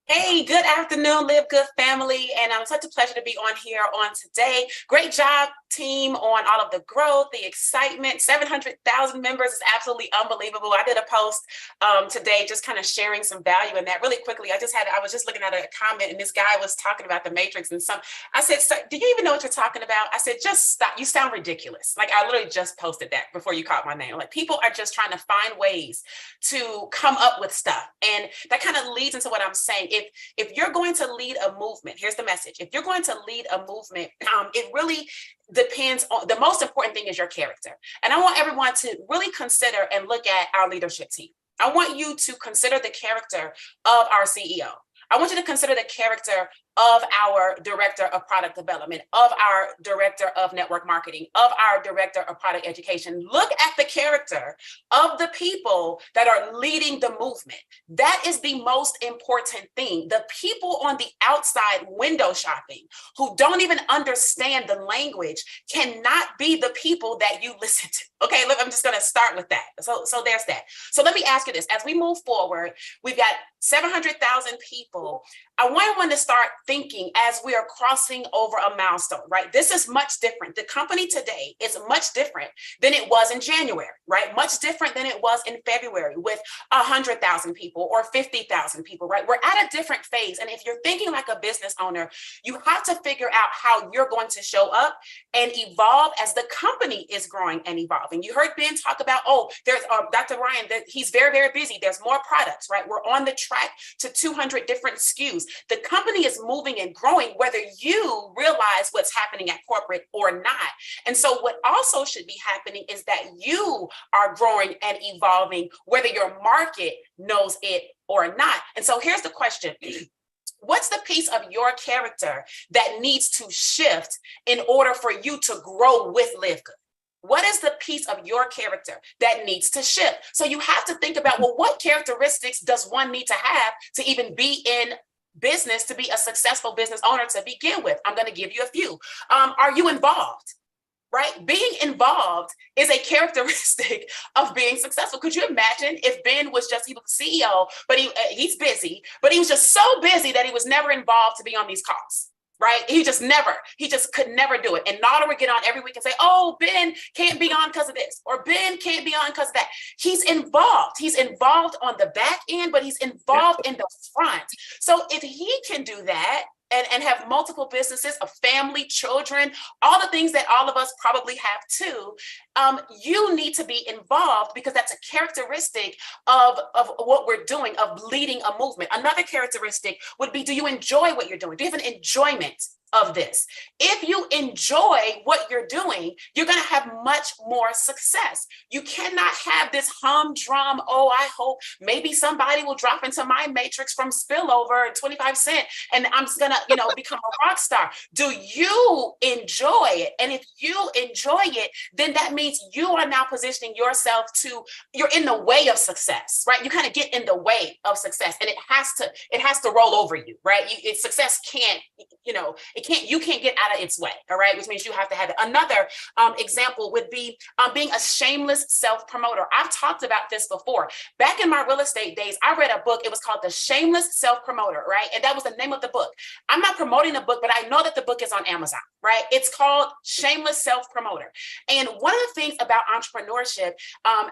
[SPEAKER 6] Hey, good afternoon, LiveGood family, and such a pleasure to be on here on today. Great job, team, on all of the growth, the excitement. 700,000 members is absolutely unbelievable. I did a post today just kind of sharing some value in that really quickly. I was just looking at a comment, and this guy was talking about the matrix and I said, "Sir, do you even know what you're talking about?" I said, "Just stop. You sound ridiculous." Like, I literally just posted that before you caught my name. Like, people are just trying to find ways to come up with stuff. And that kind of leads into what I'm saying. If you're going to lead a movement, here's the message. If you're going to lead a movement, it really depends on, the most important thing is your character. And I want everyone to really consider and look at our leadership team. I want you to consider the character of our CEO. I want you to consider the character of our director of product development, of our director of network marketing, of our director of product education. Look at the character of the people that are leading the movement. That is the most important thing. The people on the outside window shopping who don't even understand the language cannot be the people that you listen to. Okay, look, I'm just going to start with that. So there's that. So let me ask you this. As we move forward, we've got 700,000 people. I want to start thinking as we are crossing over a milestone, right? This is much different. The company today is much different than it was in January, right? Much different than it was in February with 100,000 people or 50,000 people, right? We're at a different phase. And if you're thinking like a business owner, you have to figure out how you're going to show up and evolve as the company is growing and evolving. You heard Ben talk about, there's Dr. Ryan, that he's very, very busy. There's more products, right? We're on the track to 200 different SKUs. The company is moving and growing, whether you realize what's happening at corporate or not. And so what also should be happening is that you are growing and evolving, whether your market knows it or not. And so here's the question. What's the piece of your character that needs to shift in order for you to grow with LiveGood? What is the piece of your character that needs to shift? So you have to think about, well, what characteristics does one need to have to even be in business, to be a successful business owner to begin with? I'm going to give you a few. Are you involved? Right? Being involved is a characteristic of being successful. Could you imagine if Ben was he was the CEO, but he's busy, but he was just so busy that he was never involved to be on these calls? Right? He just could never do it. And Nada would get on every week and say, Ben can't be on because of this, or Ben can't be on because of that. He's involved. He's involved on the back end, but he's involved in the front. So if he can do that, and have multiple businesses, a family, children, all the things that all of us probably have too, you need to be involved because that's a characteristic of what we're doing, of leading a movement. Another characteristic would be, do you enjoy what you're doing? Do you have an enjoyment of this? If you enjoy what you're doing, you're going to have much more success. You cannot have this humdrum, oh, I hope maybe somebody will drop into my matrix from spillover 25 cents and I'm just going to, become a rock star. Do you enjoy it? And if you enjoy it, then that means you are now positioning yourself you're in the way of success, right? You kind of get in the way of success and it has to roll over you, right? Success can't, you can't get out of its way, all right? Which means you have to have it. Another example would be being a shameless self-promoter. I've talked about this before. Back in my real estate days, I read a book. It was called The Shameless Self-Promoter, right? And that was the name of the book. I'm not promoting the book, but I know that the book is on Amazon, right? It's called Shameless Self-Promoter. And one of the things about entrepreneurship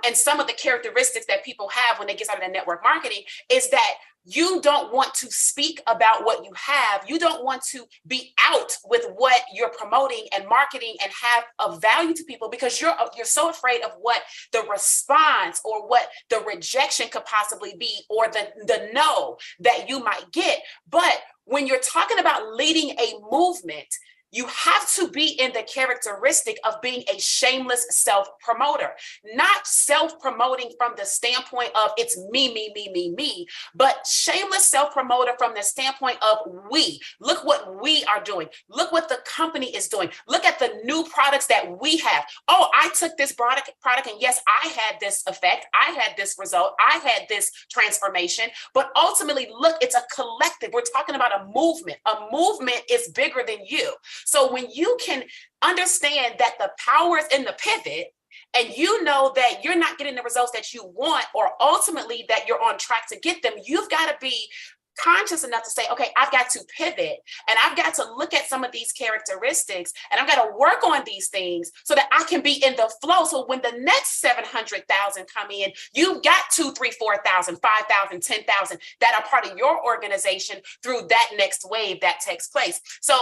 [SPEAKER 6] and some of the characteristics that people have when they get started in network marketing is that you don't want to speak about what you have. You don't want to be out with what you're promoting and marketing and have of value to people because you're so afraid of what the response or what the rejection could possibly be or the no that you might get. But when you're talking about leading a movement, you have to be in the characteristic of being a shameless self-promoter, not self-promoting from the standpoint of it's me, but shameless self-promoter from the standpoint of we. Look what we are doing. Look what the company is doing. Look at the new products that we have. Oh, I took this product and yes, I had this effect. I had this result. I had this transformation. But ultimately, look, it's a collective. We're talking about a movement. A movement is bigger than you. So when you can understand that the power is in the pivot and you know that you're not getting the results that you want or ultimately that you're on track to get them, you've got to be conscious enough to say, okay, I've got to pivot and I've got to look at some of these characteristics and I've got to work on these things so that I can be in the flow. So when the next 700,000 come in, you've got 2, 3, 4,000, 5,000, 10,000 that are part of your organization through that next wave that takes place. So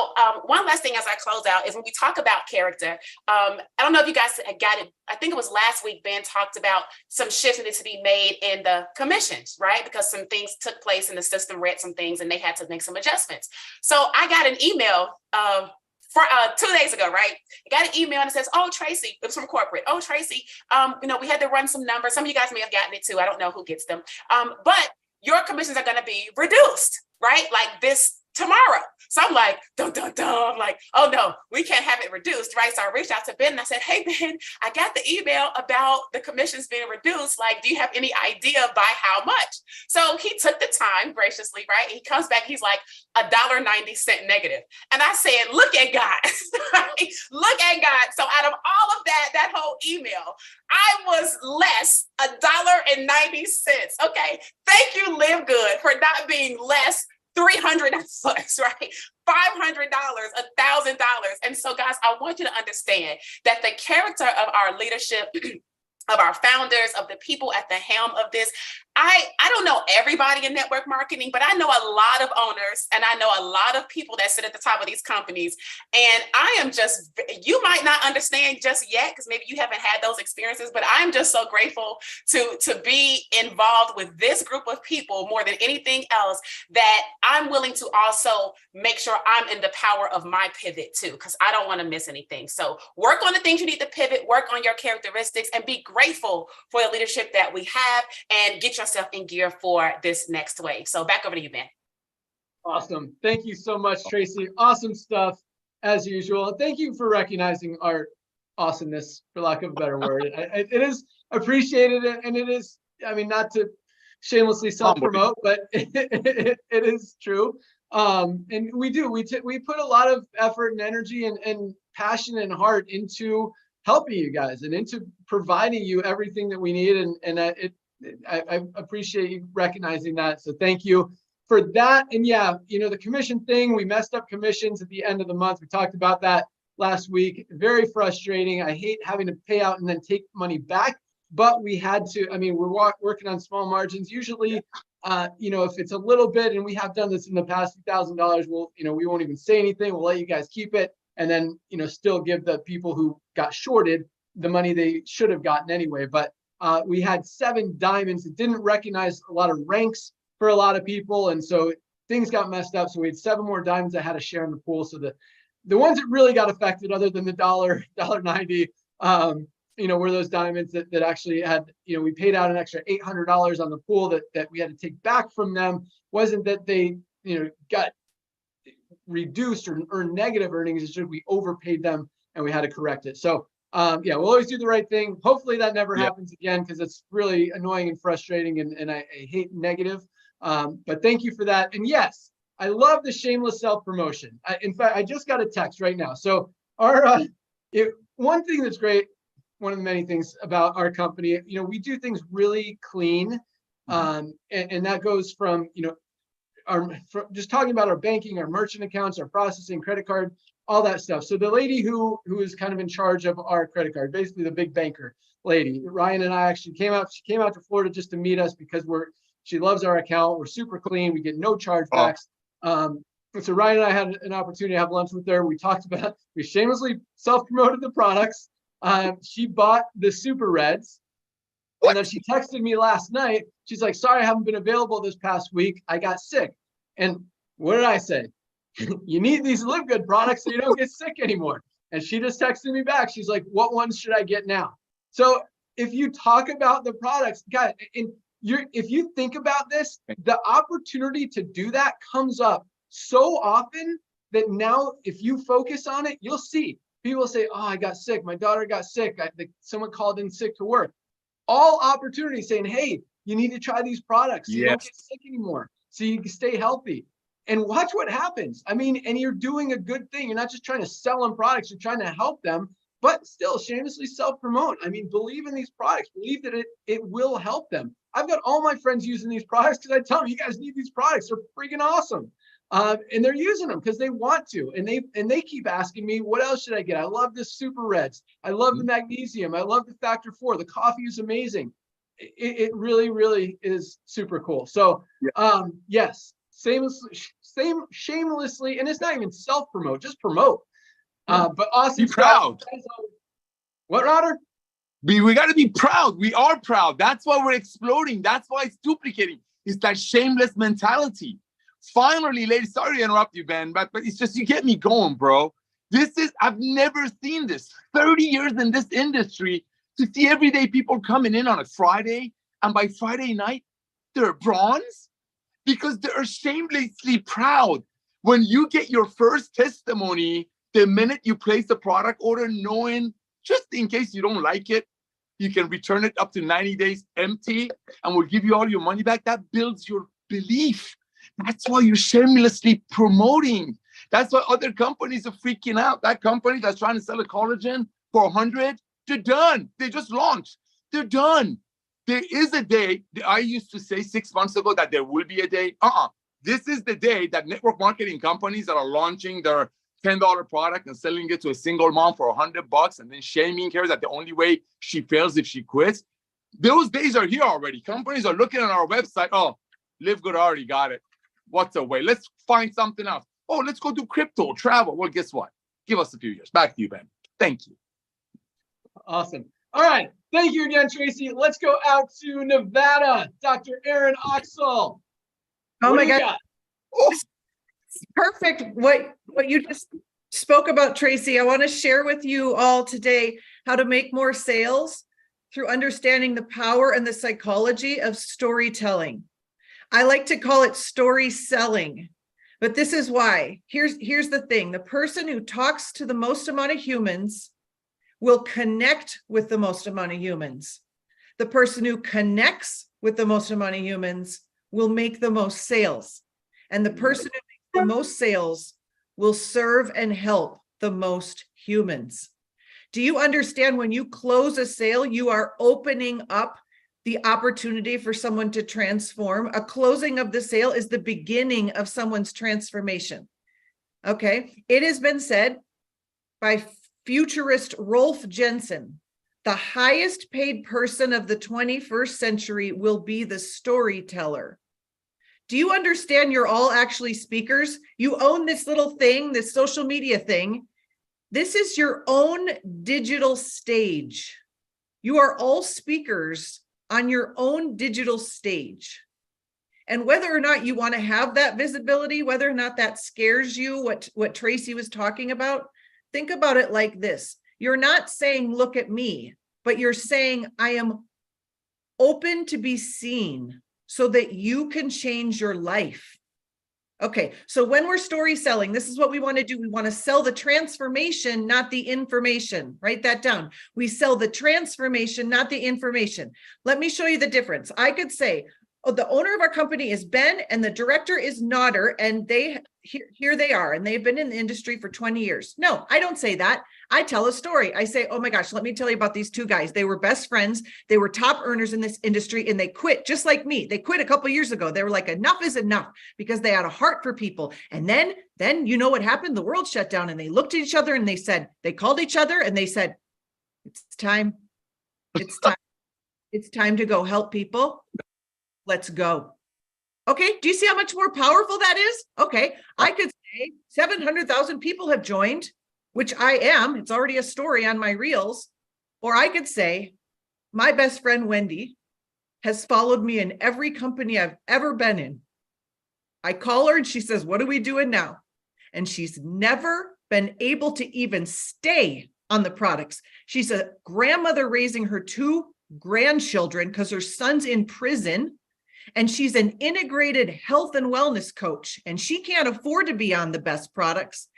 [SPEAKER 6] one last thing as I close out is when we talk about character, I don't know if you guys got it. I think it was last week, Ben talked about some shifts needed to be made in the commissions, right? Because some things took place in the system, read some things, and they had to make some adjustments. So I got an email for 2 days ago, right? I got an email and it says, oh, Tracy, it was from corporate. Oh, Tracy, we had to run some numbers. Some of you guys may have gotten it too. I don't know who gets them. But your commissions are going to be reduced, right? Like this tomorrow. So I'm like, dun, dun, dun. I'm like, oh no, we can't have it reduced, right? So I reached out to Ben and I said, hey, Ben, I got the email about the commissions being reduced. Like, do you have any idea by how much? So he took the time graciously, right? He comes back, he's like $1.90 negative. And I said, look at God, right? Look at God. So out of all of that whole email, I was less $1.90. Okay. Thank you, LiveGood, for not being less $300, right? $500, $1,000. And so, guys, I want you to understand that the character of our leadership, of our founders, of the people at the helm of this, I don't know everybody in network marketing, but I know a lot of owners and I know a lot of people that sit at the top of these companies. And I am just, you might not understand just yet because maybe you haven't had those experiences, but I'm just so grateful to be involved with this group of people more than anything else, that I'm willing to also make sure I'm in the power of my pivot too, because I don't want to miss anything. So work on the things you need to pivot, work on your characteristics, and be grateful for the leadership that we have, and get yourself in gear for this next wave. So back over to you, Ben.
[SPEAKER 1] Awesome. Thank you so much, Tracy. Awesome stuff as usual. Thank you for recognizing our awesomeness, for lack of a better word. It is appreciated, and it is, I mean, not to shamelessly self-promote, but it is true. And we put a lot of effort and energy and passion and heart into helping you guys and into providing you everything that we need. And I appreciate you recognizing that. So thank you for that. And yeah, the commission thing, we messed up commissions at the end of the month. We talked about that last week. Very frustrating. I hate having to pay out and then take money back, but we had to. I mean, we're working on small margins. Usually if it's a little bit, and we have done this in the past, $2,000, we won't even say anything. We'll let you guys keep it. And then, still give the people who got shorted the money they should have gotten anyway. But we had 7 diamonds. It didn't recognize a lot of ranks for a lot of people. And so things got messed up. So we had 7 more diamonds that had a share in the pool. So the ones that really got affected, other than the $1.90, were those diamonds that actually had, we paid out an extra $800 on the pool that we had to take back from them. Wasn't that they, got reduced or earned negative earnings. It's just we overpaid them and we had to correct it. So we'll always do the right thing. Hopefully that never happens again, because it's really annoying and frustrating, and I hate negative. But thank you for that. And yes, I love the shameless self-promotion. In fact, I just got a text right now. So one thing that's great, one of the many things about our company, we do things really clean. And that goes from, just talking about our banking, our merchant accounts, our processing, credit card, all that stuff. So the lady who is kind of in charge of our credit card, basically the big banker lady, Ryan and I actually came out to Florida just to meet us, because she loves our account. We're super clean. We get no chargebacks. So Ryan and I had an opportunity to have lunch with her. We shamelessly self-promoted the products. She bought the Super Reds. And then she texted me last night. She's like, sorry, I haven't been available this past week. I got sick. And what did I say? You need these LiveGood products so you don't get sick anymore. And she just texted me back. She's like, what ones should I get now? So if you talk about the products, guys, if you think about this, the opportunity to do that comes up so often that now if you focus on it, you'll see people say, oh, I got sick. My daughter got sick. Someone called in sick to work. All opportunities saying, hey, you need to try these products so you don't get sick anymore, so you can stay healthy. And watch what happens. I mean, and you're doing a good thing. You're not just trying to sell them products, you're trying to help them, but still shamelessly self-promote. I mean, believe in these products, believe that it will help them. I've got all my friends using these products because I tell them, you guys need these products. They're freaking awesome. And they're using them because they want to. And they keep asking me, what else should I get? I love the Super Reds. I love the magnesium. I love the Factor 4. The coffee is amazing. It really, really is super cool. So yes, shamelessly, and it's not even self-promote, just promote. But awesome.
[SPEAKER 2] Be proud.
[SPEAKER 1] What, Roder?
[SPEAKER 2] We got to be proud. We are proud. That's why we're exploding. That's why it's duplicating. It's that shameless mentality. Finally, ladies, sorry to interrupt you, Ben, but it's just, you get me going, bro. I've never seen this. 30 years in this industry, to see everyday people coming in on a Friday, and by Friday night, they're bronze, because they're shamelessly proud. When you get your first testimony, the minute you place the product order, knowing just in case you don't like it, you can return it up to 90 days empty, and we'll give you all your money back. That builds your belief. That's why you're shamelessly promoting. That's why other companies are freaking out. That company that's trying to sell a collagen for 100, they're done. They just launched. They're done. There is a day. I used to say 6 months ago that there will be a day. This is the day that network marketing companies that are launching their $10 product and selling it to a single mom for $100 and then shaming her that the only way she fails if she quits. Those days are here already. Companies are looking at our website. Oh, LiveGood already got it. What's the way? Let's find something else. Oh, let's go do crypto, travel. Well, guess what? Give us a few years. Back to you, Ben. Thank you.
[SPEAKER 1] Awesome. All right. Thank you again, Tracy. Let's go out to Nevada. Dr. Aaron Oxall.
[SPEAKER 7] Oh my God.
[SPEAKER 2] Oh.
[SPEAKER 7] It's perfect. What you just spoke about, Tracy. I want to share with you all today how to make more sales through understanding the power and the psychology of storytelling. I like to call it story selling, but this is why. Here's the thing. The person who talks to the most amount of humans will connect with the most amount of humans. The person who connects with the most amount of humans will make the most sales. And the person who makes the most sales will serve and help the most humans. Do you understand when you close a sale, you are opening up the opportunity for someone to transform? A closing of the sale is the beginning of someone's transformation. Okay. It has been said by futurist Rolf Jensen, the highest paid person of the 21st century will be the storyteller. Do you understand you're all actually speakers? You own this little thing, this social media thing. This is your own digital stage. You are all speakers on your own digital stage. And whether or not you want to have that visibility, whether or not that scares you, what Tracy was talking about, think about it like this. You're not saying, look at me, but you're saying, I am open to be seen so that you can change your life. Okay, so when we're story selling, this is what we want to do. We want to sell the transformation, not the information. Write that down. We sell the transformation, not the information. Let me show you the difference. I could say, oh, the owner of our company is Ben and the director is Nodder, and here they are, and they've been in the industry for 20 years. No, I don't say that. I tell a story. I say, oh my gosh, let me tell you about these two guys. They were best friends. They were top earners in this industry, and they quit just like me. They quit a couple years ago. They were like, enough is enough, because they had a heart for people. And then you know what happened? The world shut down, and they looked at each other and they called each other and they said, it's time. It's time. It's time to go help people. Let's go. Okay, do you see how much more powerful that is? Okay, I could say 700,000 people have joined, which I am. It's already a story on my reels. Or I could say, my best friend Wendy has followed me in every company I've ever been in. I call her and she says, what are we doing now? And she's never been able to even stay on the products. She's a grandmother raising her 2 grandchildren because her son's in prison. And she's an integrated health and wellness coach, and she can't afford to be on the best products.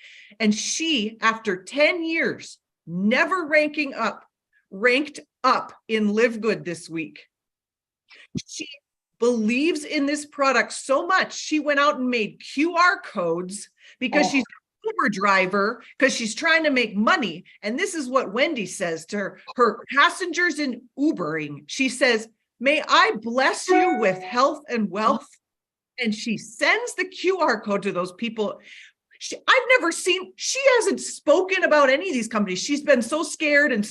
[SPEAKER 7] And she, after 10 years, never ranked up in LiveGood this week. She believes in this product so much, she went out and made QR codes because she's an Uber driver, because she's trying to make money. And this is what Wendy says to her passengers in Ubering. She says, may I bless you with health and wealth. And she sends the QR code to those people. She hasn't spoken about any of these companies. She's been so scared. And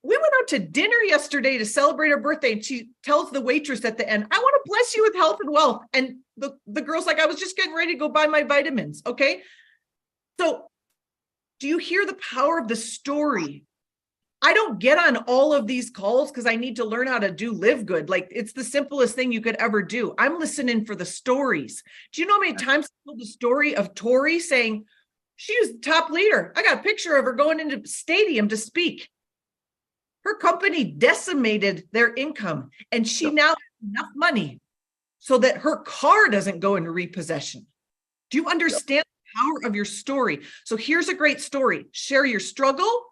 [SPEAKER 7] we went out to dinner yesterday to celebrate her birthday. And she tells the waitress at the end, I want to bless you with health and wealth. And the girl's like, I was just getting ready to go buy my vitamins. Okay. So do you hear the power of the story? I don't get on all of these calls because I need to learn how to do LiveGood. Like, it's the simplest thing you could ever do. I'm listening for the stories. Do you know how many times I told the story of Tori saying she was the top leader? I got a picture of her going into stadium to speak. Her company decimated their income, and she now has enough money so that her car doesn't go into repossession. Do you understand the power of your story? So here's a great story. Share your struggle.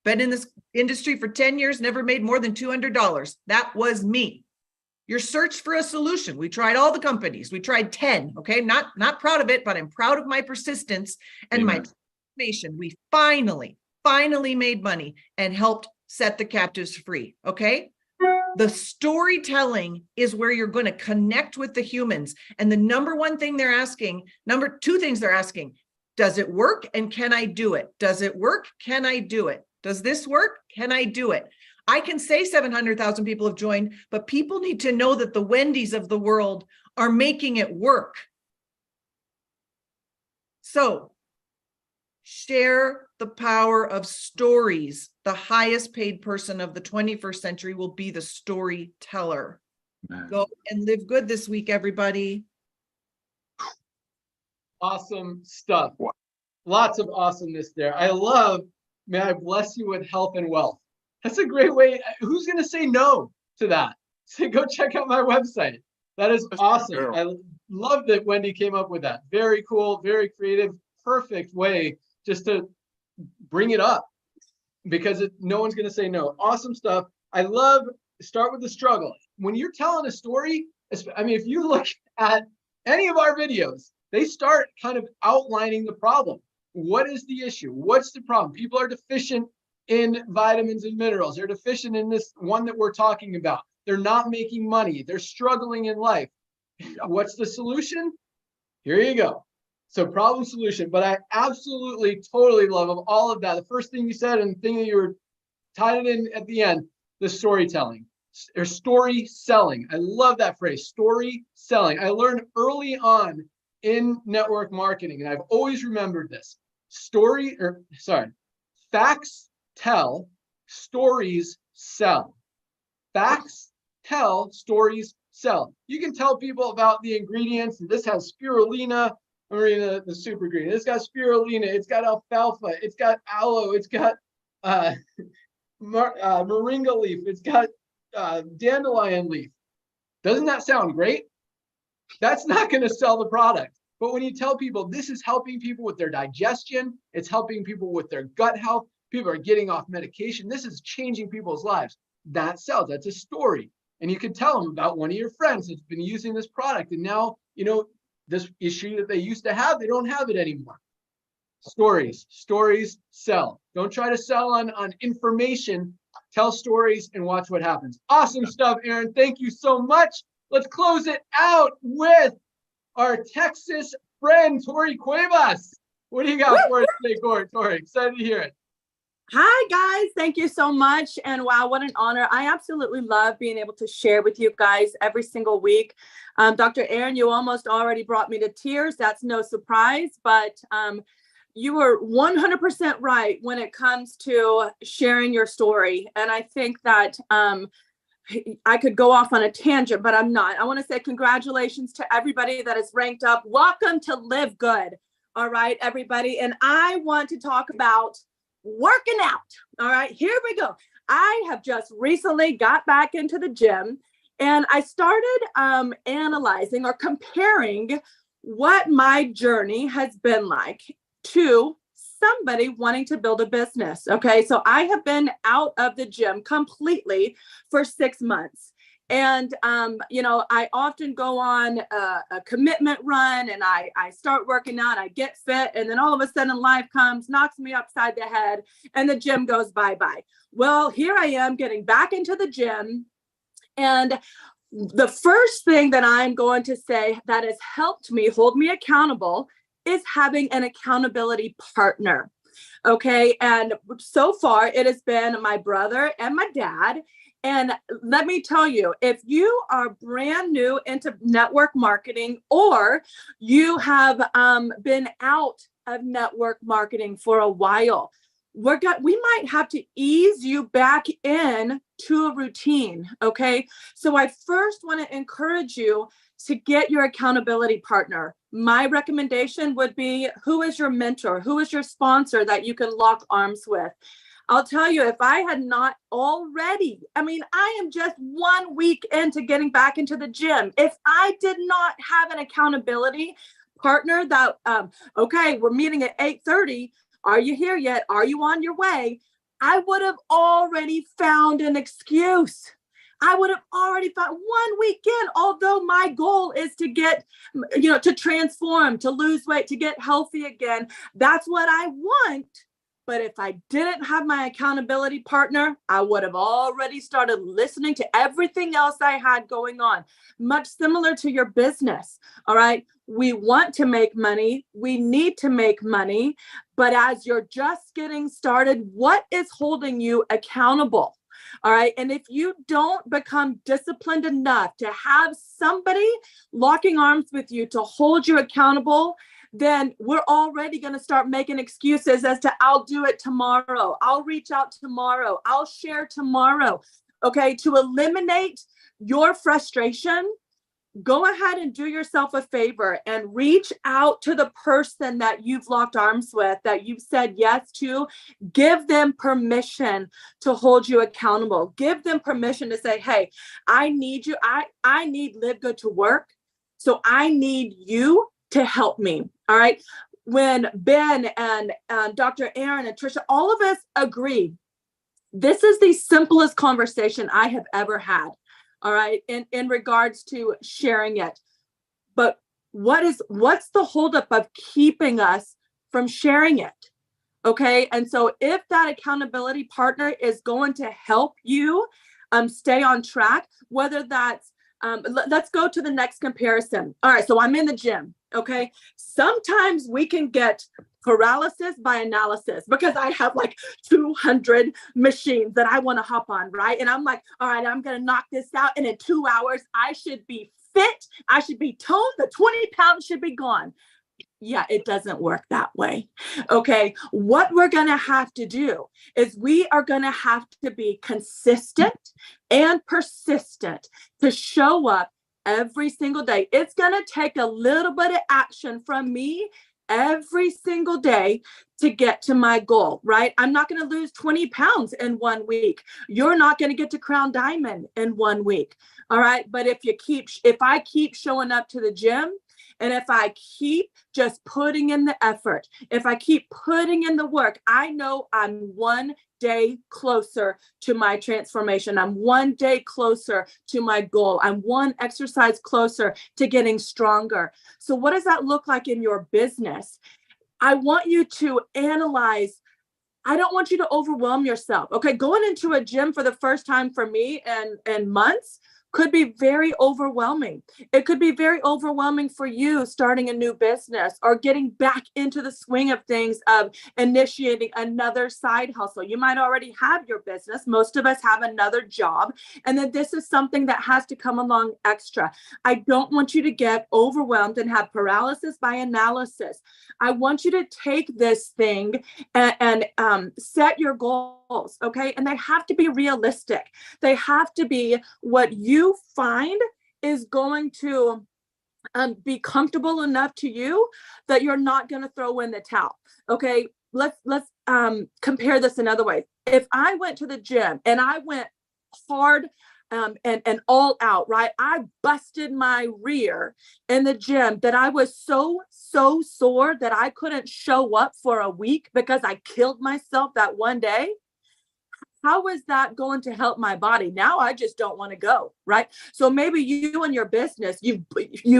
[SPEAKER 7] Been in this industry for 10 years, never made more than $200. That was me. Your search for a solution. We tried all the companies. We tried 10. Okay. Not proud of it, but I'm proud of my persistence and my transformation. We finally made money and helped set the captives free. Okay. The storytelling is where you're going to connect with the humans. And the number two things they're asking, does it work? And can I do it? Does it work? Can I do it? Does this work? Can I do it? I can say 700,000 people have joined, but people need to know that the Wendy's of the world are making it work. So share the power of stories. The highest paid person of the 21st century will be the storyteller. Go and live good this week, everybody.
[SPEAKER 1] Awesome stuff. Lots of awesomeness there. I love, may I bless you with health and wealth. That's a great way. Who's going to say no to that? So go check out my website. That is awesome. I love that Wendy came up with that. Very cool, very creative, perfect way just to bring it up, because no one's going to say no. Awesome stuff. I love, start with the struggle. When you're telling a story, I mean, if you look at any of our videos, they start kind of outlining the problem. What is the issue? What's the problem? People are deficient in vitamins and minerals. They're deficient in this one that we're talking about. They're not making money. They're struggling in life. What's the solution? Here you go. So problem solution. But I absolutely, totally love all of that. The first thing you said and the thing that you were tied it in at the end, the storytelling. or story selling. I love that phrase, story selling. I learned early on in network marketing, and I've always remembered this. Facts tell, stories sell. Facts tell, stories sell. You can tell people about the ingredients. This has spirulina, the super ingredient. It's got spirulina, it's got alfalfa, it's got aloe, it's got moringa leaf, it's got dandelion leaf. Doesn't that sound great? That's not going to sell the product. But when you tell people this is helping people with their digestion, it's helping people with their gut health, people are getting off medication, this is changing people's lives, that sells. That's a story. And you can tell them about one of your friends that's been using this product, and now, this issue that they used to have, they don't have it anymore. Stories sell. Don't try to sell on information. Tell stories and watch what happens. Awesome stuff, Aaron. Thank you so much. Let's close it out with our Texas friend, Tori Cuevas. What do you got for us today, Tori? Excited to hear it.
[SPEAKER 8] Hi, guys. Thank you so much. And wow, what an honor. I absolutely love being able to share with you guys every single week. Dr. Aaron, you almost already brought me to tears. That's no surprise, but you were 100% right when it comes to sharing your story. And I think that I could go off on a tangent, but I'm not. I want to say congratulations to everybody that is ranked up. Welcome to Live Good. All right, everybody. And I want to talk about working out. All right, here we go. I have just recently got back into the gym, and I started analyzing or comparing what my journey has been like to somebody wanting to build a business. Okay, so I have been out of the gym completely for 6 months. And, I often go on a commitment run, and I start working out, I get fit, and then all of a sudden life comes, knocks me upside the head, and the gym goes bye-bye. Well, here I am getting back into the gym. And the first thing that I'm going to say that has helped me hold me accountable is having an accountability partner. Okay. And so far it has been my brother and my dad. And let me tell you, if you are brand new into network marketing, or you have been out of network marketing for a while, we might have to ease you back in to a routine. Okay. So I first want to encourage you to get your accountability partner. My recommendation would be, who is your mentor? Who is your sponsor that you can lock arms with? I'll tell you, if I had not already, I am just 1 week into getting back into the gym. If I did not have an accountability partner that, okay, we're meeting at 8:30. Are you here yet? Are you on your way? I would have already found an excuse. I would have already found 1 week in, although my goal is to get, to transform, to lose weight, to get healthy again. That's what I want. But if I didn't have my accountability partner, I would have already started listening to everything else I had going on. Much similar to your business. All right. We want to make money. We need to make money. But as you're just getting started, what is holding you accountable? All right. And if you don't become disciplined enough to have somebody locking arms with you to hold you accountable, then we're already going to start making excuses as to, I'll do it tomorrow. I'll reach out tomorrow. I'll share tomorrow. Okay. To eliminate your frustration, go ahead and do yourself a favor and reach out to the person that you've locked arms with, that you've said yes to. Give them permission to hold you accountable. Give them permission to say, hey, I need you. I need Live Good to work. So I need you to help me. All right. When Ben and Dr. Aaron and Trisha, all of us agree, this is the simplest conversation I have ever had. All right. In regards to sharing it. But what's the holdup of keeping us from sharing it? Okay. And so if that accountability partner is going to help you stay on track, whether that's, let's go to the next comparison. All right. So I'm in the gym. Okay. Sometimes we can get paralysis by analysis, because I have like 200 machines that I want to hop on, right? And I'm like, all right, I'm going to knock this out. And in 2 hours, I should be fit. I should be toned. The 20 pounds should be gone. Yeah, it doesn't work that way. Okay. What we're going to have to do is we are going to have to be consistent and persistent to show up every single day. It's going to take a little bit of action from me every single day to get to my goal, right? I'm not going to lose 20 pounds in 1 week. You're not going to get to Crown Diamond in 1 week. All right. But if I keep showing up to the gym, and if I keep just putting in the effort, if I keep putting in the work, I know I'm 1 day closer to my transformation. I'm 1 day closer to my goal. I'm 1 exercise closer to getting stronger. So what does that look like in your business? I want you to analyze. I don't want you to overwhelm yourself. Okay, going into a gym for the first time for me and months could be very overwhelming. It could be very overwhelming for you starting a new business or getting back into the swing of things, of initiating another side hustle. You might already have your business. Most of us have another job. And then this is something that has to come along extra. I don't want you to get overwhelmed and have paralysis by analysis. I want you to take this thing and set your goals, okay? And they have to be realistic. They have to be what you find is going to be comfortable enough to you that you're not going to throw in the towel. Okay, let's compare this another way. If I went to the gym and I went hard and all out, right? I busted my rear in the gym that I was so sore that I couldn't show up for a week because I killed myself that one day. How is that going to help my body? Now I just don't want to go, right? So maybe you and your business, you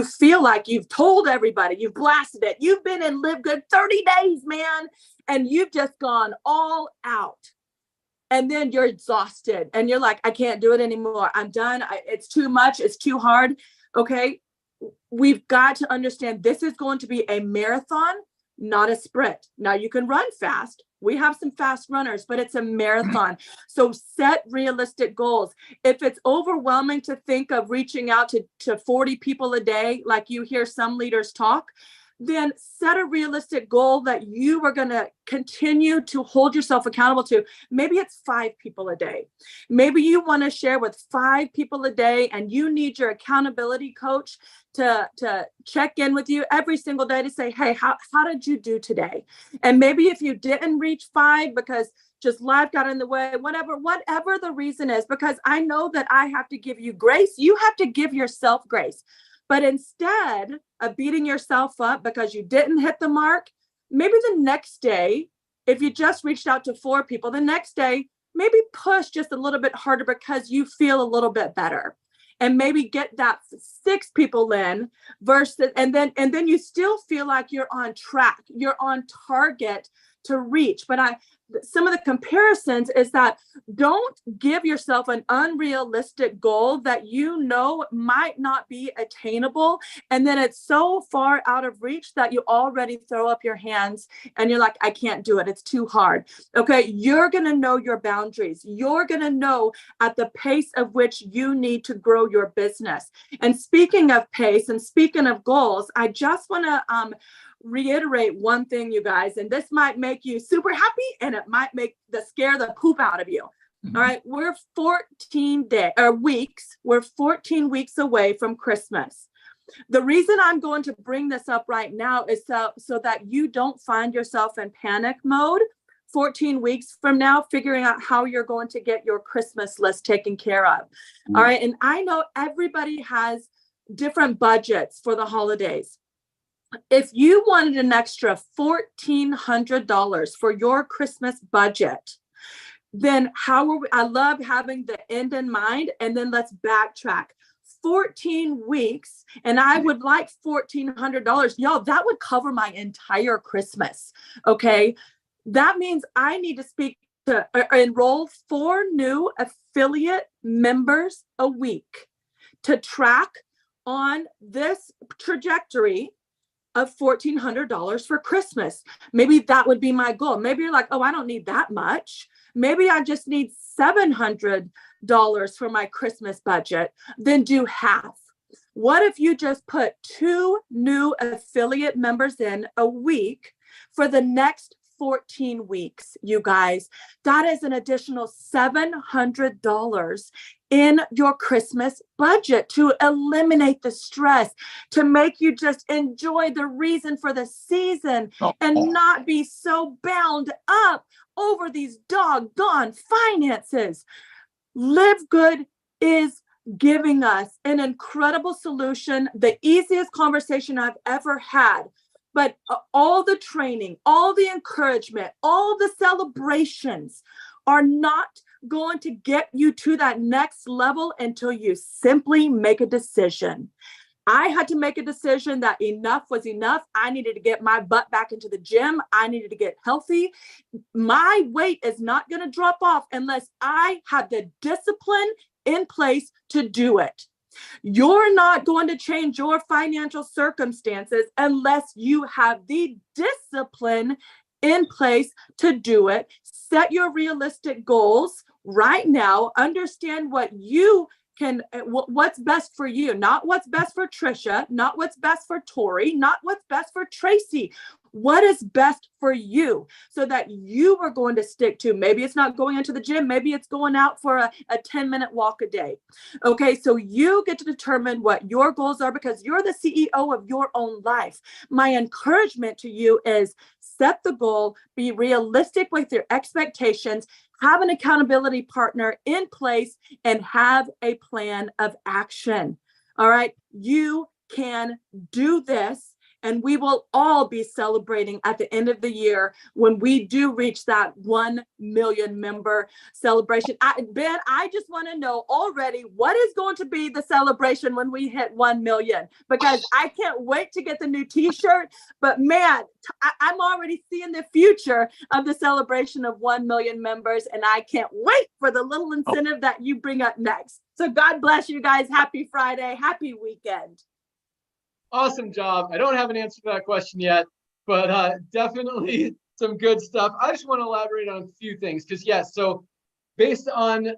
[SPEAKER 8] feel like you've told everybody, you've blasted it. You've been in LiveGood 30 days, man, and you've just gone all out. And then you're exhausted and you're like, I can't do it anymore. I'm done. It's too much. It's too hard. Okay. We've got to understand this is going to be a marathon, not a sprint. Now you can run fast. We have some fast runners, but it's a marathon. So set realistic goals. If it's overwhelming to think of reaching out to 40 people a day, like you hear some leaders talk, then set a realistic goal that you are going to continue to hold yourself accountable to. Maybe it's 5 people a day. Maybe you want to share with 5 people a day and you need your accountability coach to check in with you every single day to say, hey, how did you do today? And maybe if you didn't reach 5 because just life got in the way, whatever the reason is, because I know that I have to give you grace. You have to give yourself grace. But instead of beating yourself up because you didn't hit the mark, maybe the next day, if you just reached out to 4 people, the next day, maybe push just a little bit harder because you feel a little bit better. And maybe get that 6 people in versus, and then you still feel like you're on track, you're on target to reach. But some of the comparisons is that don't give yourself an unrealistic goal that you know might not be attainable. And then it's so far out of reach that you already throw up your hands and you're like, I can't do it. It's too hard. Okay. You're going to know your boundaries. You're going to know at the pace of which you need to grow your business. And speaking of pace and speaking of goals, I just want to, reiterate one thing, you guys, and this might make you super happy and it might scare the poop out of you. Mm-hmm. All right. We're 14 weeks away from Christmas. The reason I'm going to bring this up right now is so that you don't find yourself in panic mode 14 weeks from now, figuring out how you're going to get your Christmas list taken care of. Mm-hmm. All right. And I know everybody has different budgets for the holidays. If you wanted an extra $1,400 for your Christmas budget, then I love having the end in mind. And then let's backtrack. 14 weeks, and I would like $1,400. Y'all, that would cover my entire Christmas. Okay. That means I need to enroll 4 new affiliate members a week to track on this trajectory of $1,400 for Christmas. Maybe that would be my goal. Maybe you're like, oh, I don't need that much. Maybe I just need $700 for my Christmas budget. Then do half. What if you just put 2 new affiliate members in a week for the next 14 weeks, you guys? That is an additional $700 in your Christmas budget to eliminate the stress, to make you just enjoy the reason for the season and not be so bound up over these doggone finances. LiveGood is giving us an incredible solution, the easiest conversation I've ever had. But all the training, all the encouragement, all the celebrations are not going to get you to that next level until you simply make a decision. I had to make a decision that enough was enough. I needed to get my butt back into the gym. I needed to get healthy. My weight is not going to drop off unless I have the discipline in place to do it. You're not going to change your financial circumstances unless you have the discipline in place to do it. Set your realistic goals right now. Understand what you can, what's best for you, not what's best for Trisha, not what's best for Tori, not what's best for Tracy. What is best for you so that you are going to stick to? Maybe it's not going into the gym. Maybe it's going out for a 10-minute walk a day. Okay, so you get to determine what your goals are because you're the CEO of your own life. My encouragement to you is set the goal, be realistic with your expectations, have an accountability partner in place, and have a plan of action. All right, you can do this. And we will all be celebrating at the end of the year when we do reach that 1 million member celebration. Ben, I just want to know already what is going to be the celebration when we hit 1 million, because I can't wait to get the new t-shirt. But man, I'm already seeing the future of the celebration of 1 million members, and I can't wait for the little incentive that you bring up next. So God bless you guys. Happy Friday. Happy weekend.
[SPEAKER 1] Awesome job. I don't have an answer to that question yet, but definitely some good stuff. I just want to elaborate on a few things because yes, so based on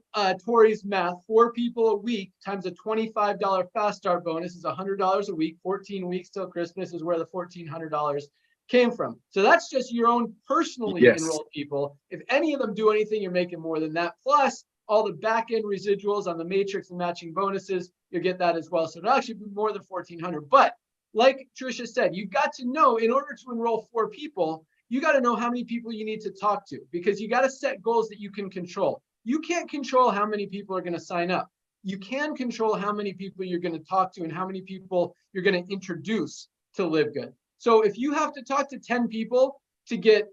[SPEAKER 1] Tori's math, 4 people a week times a $25 fast start bonus is $100 a week. 14 weeks till Christmas is where the $1,400 came from. So that's just your own personally enrolled people. If any of them do anything, you're making more than that. Plus all the back end residuals on the matrix and matching bonuses, you'll get that as well. So it'll actually be more than 1,400. But like Trisha said, you've got to know, in order to enroll 4 people, you got to know how many people you need to talk to, because you got to set goals that you can control. You can't control how many people are going to sign up. You can control how many people you're going to talk to and how many people you're going to introduce to LiveGood. So if you have to talk to 10 people to get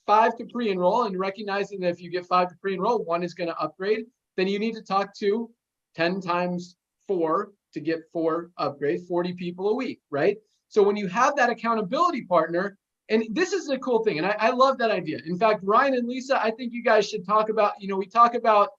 [SPEAKER 1] 5 to pre-enroll, and recognizing that if you get 5 to pre-enroll, 1 is going to upgrade, then you need to talk to 10 times 4 to get 4 upgrades, 40 people a week, right? So when you have that accountability partner, and this is a cool thing, and I love that idea. In fact, Ryan and Lisa, I think you guys should talk about, we talk about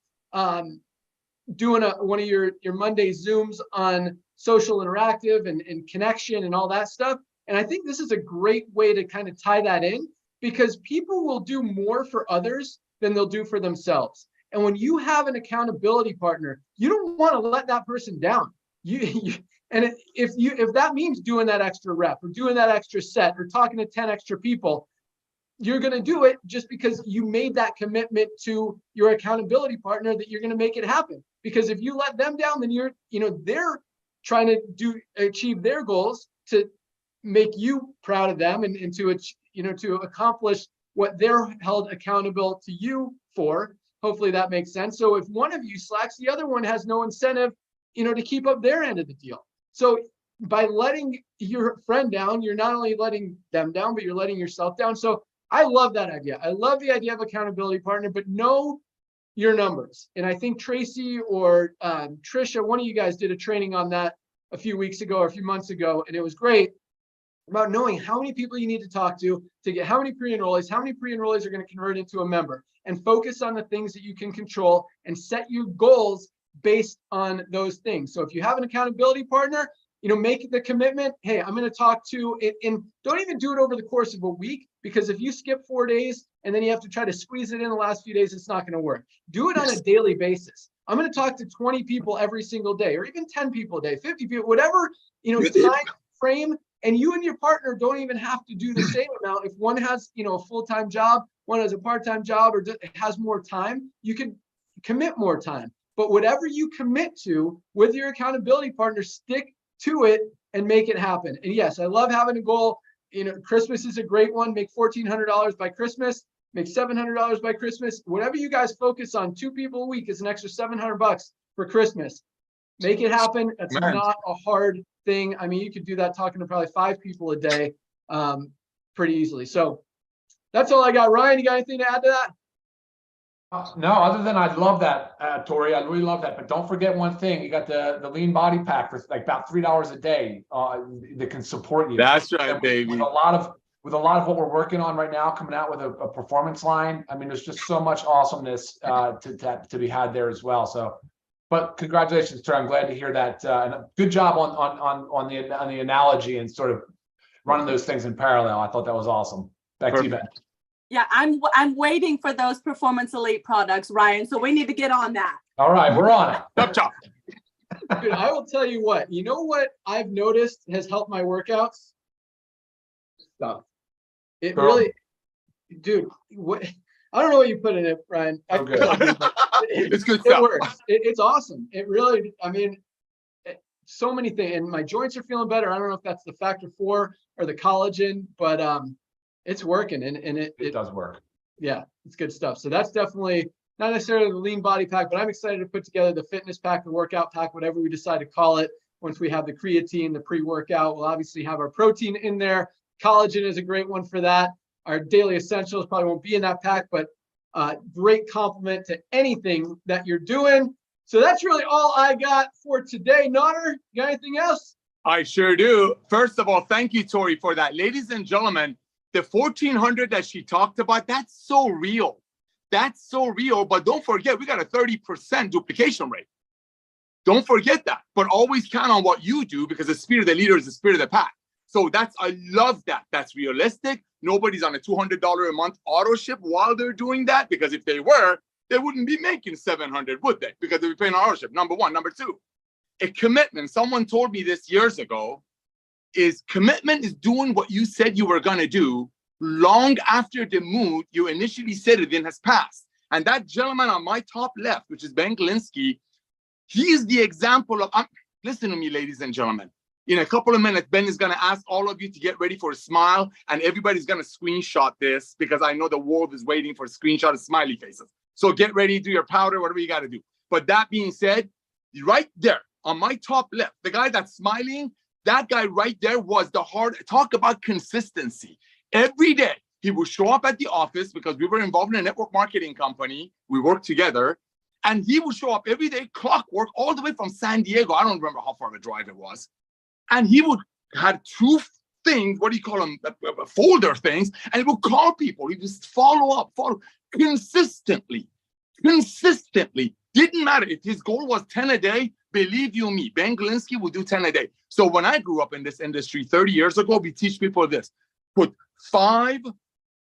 [SPEAKER 1] doing one of your Monday Zooms on social interactive and connection and all that stuff. And I think this is a great way to kind of tie that in, because people will do more for others than they'll do for themselves. And when you have an accountability partner, you don't want to let that person down. And if that means doing that extra rep or doing that extra set or talking to 10 extra people, you're going to do it just because you made that commitment to your accountability partner that you're going to make it happen. Because if you let them down, then they're trying to achieve their goals to make you proud of them and to accomplish what they're held accountable to you for. Hopefully that makes sense. So if one of you slacks, the other one has no incentive to keep up their end of the deal. So by letting your friend down, you're not only letting them down, but you're letting yourself down. So I love that idea. I love the idea of accountability partner, but know your numbers. And I think Tracy or Trisha, one of you guys did a training on that a few weeks ago or a few months ago, and it was great about knowing how many people you need to talk to get how many pre-enrollees are going to convert into a member, and focus on the things that you can control and set your goals based on those things. So if you have an accountability partner, make the commitment. Hey, I'm going to talk to it, and don't even do it over the course of a week, because if you skip 4 days and then you have to try to squeeze it in the last few days, it's not going to work. Do it on a daily basis. I'm going to talk to 20 people every single day, or even 10 people a day, 50 people, whatever, time frame. And you and your partner don't even have to do the same amount. If one has, a full-time job, one has a part-time job, or has more time, you can commit more time. But whatever you commit to with your accountability partner, stick to it and make it happen. And yes, I love having a goal. Christmas is a great one. Make $1,400 by Christmas. Make $700 by Christmas. Whatever you guys focus on, 2 people a week is an extra $700 for Christmas. Make it happen. It's not a hard thing. I mean, you could do that talking to probably 5 people a day pretty easily. So that's all I got. Ryan, you got anything to add to that?
[SPEAKER 3] No, other than I love that, Tori. I really love that. But don't forget one thing. You got the lean body pack for like about $3 a day that can support you.
[SPEAKER 2] That's right, baby.
[SPEAKER 3] With a lot of what we're working on right now, coming out with a performance line. I mean, there's just so much awesomeness to be had there as well. So, but congratulations, Tori. I'm glad to hear that. And good job on the analogy and sort of running those things in parallel. I thought that was awesome. Back to you, Ben.
[SPEAKER 8] Yeah, I'm waiting for those Performance Elite products, Ryan. So we need to get on that.
[SPEAKER 3] All right, we're on it.
[SPEAKER 2] Chop chop.
[SPEAKER 1] Dude, I will tell you what. You know what I've noticed has helped my workouts? Stuff. It really, dude. What? I don't know what you put in it, Ryan.
[SPEAKER 3] Okay.
[SPEAKER 2] It's good
[SPEAKER 1] It
[SPEAKER 2] stuff.
[SPEAKER 1] works. It's awesome. It really. I mean, so many things, and my joints are feeling better. I don't know if that's the factor 4 or the collagen, but it's working, and it
[SPEAKER 3] does work.
[SPEAKER 1] Yeah, it's good stuff. So that's definitely not necessarily the lean body pack, but I'm excited to put together the fitness pack, the workout pack, whatever we decide to call it. Once we have the creatine, the pre-workout, we'll obviously have our protein in there. Collagen is a great one for that. Our daily essentials probably won't be in that pack, but great complement to anything that you're doing. So that's really all I got for today. Nodder, you got anything else?
[SPEAKER 2] I sure do. First of all, thank you, Tori, for that. Ladies and gentlemen, the 1,400 that she talked about, that's so real. That's so real. But don't forget, we got a 30% duplication rate. Don't forget that. But always count on what you do, because the spirit of the leader is the spirit of the pack. So I love that. That's realistic. Nobody's on a $200 a month auto ship while they're doing that, because if they were, they wouldn't be making 700, would they? Because they'd be paying auto ship. Number one. Number two, a commitment. Someone told me this years ago. Commitment is doing what you said you were going to do long after the mood you initially said it in has passed. And that gentleman on my top left, which is Ben Glinsky, he is the example of, listen to me, ladies and gentlemen. In a couple of minutes, Ben is going to ask all of you to get ready for a smile, and everybody's going to screenshot this, because I know the world is waiting for a screenshot of smiley faces. So get ready, do your powder, whatever you got to do. But that being said, right there on my top left, the guy that's smiling, that guy right there was the hard, talk about consistency. Every day he would show up at the office, because we were involved in a network marketing company. We worked together, and he would show up every day, clockwork, all the way from San Diego. I don't remember how far of a drive it was. And he would have 2 things, what do you call them, folder things, and he would call people. He just follow consistently. Didn't matter if his goal was 10 a day. Believe you me, Ben Glinsky would do 10 a day. So when I grew up in this industry 30 years ago, we teach people this: put 5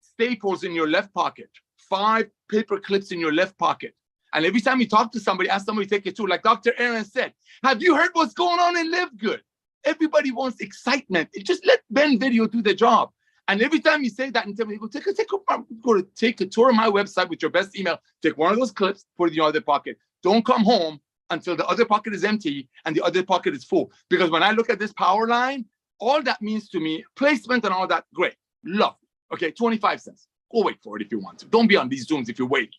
[SPEAKER 2] staples in your left pocket, 5 paper clips in your left pocket. And every time you talk to somebody, ask somebody to take it too. Like Dr. Aaron said, have you heard what's going on in LiveGood? Everybody wants excitement. Just let Ben Video do the job. And every time you say that, and tell me, go take a tour of my website with your best email. Take one of those clips, put it in your other pocket. Don't come home until the other pocket is empty and the other pocket is full. Because when I look at this power line, all that means to me, placement and all that, great, love. Okay, 25 cents. Go wait for it if you want to. Don't be on these Zooms if you're waiting.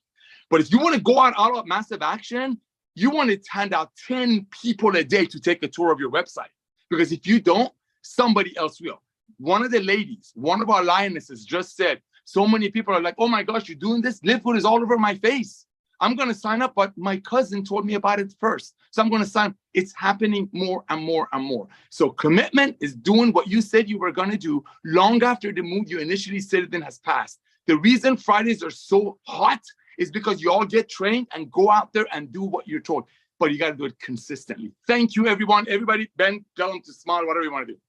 [SPEAKER 2] But if you want to go out massive action, you want to hand out 10 people a day to take a tour of your website. Because if you don't, somebody else will. One of the ladies, one of our lionesses just said, so many people are like, oh my gosh, you're doing this? LiveGood is all over my face. I'm going to sign up, but my cousin told me about it first. So I'm going to sign. It's happening more and more and more. So commitment is doing what you said you were going to do long after the mood you initially said it in has passed. The reason Fridays are so hot is because you all get trained and go out there and do what you're told. but you got to do it consistently. Thank you, everyone. Everybody, Ben, tell them to smile, whatever you want to do.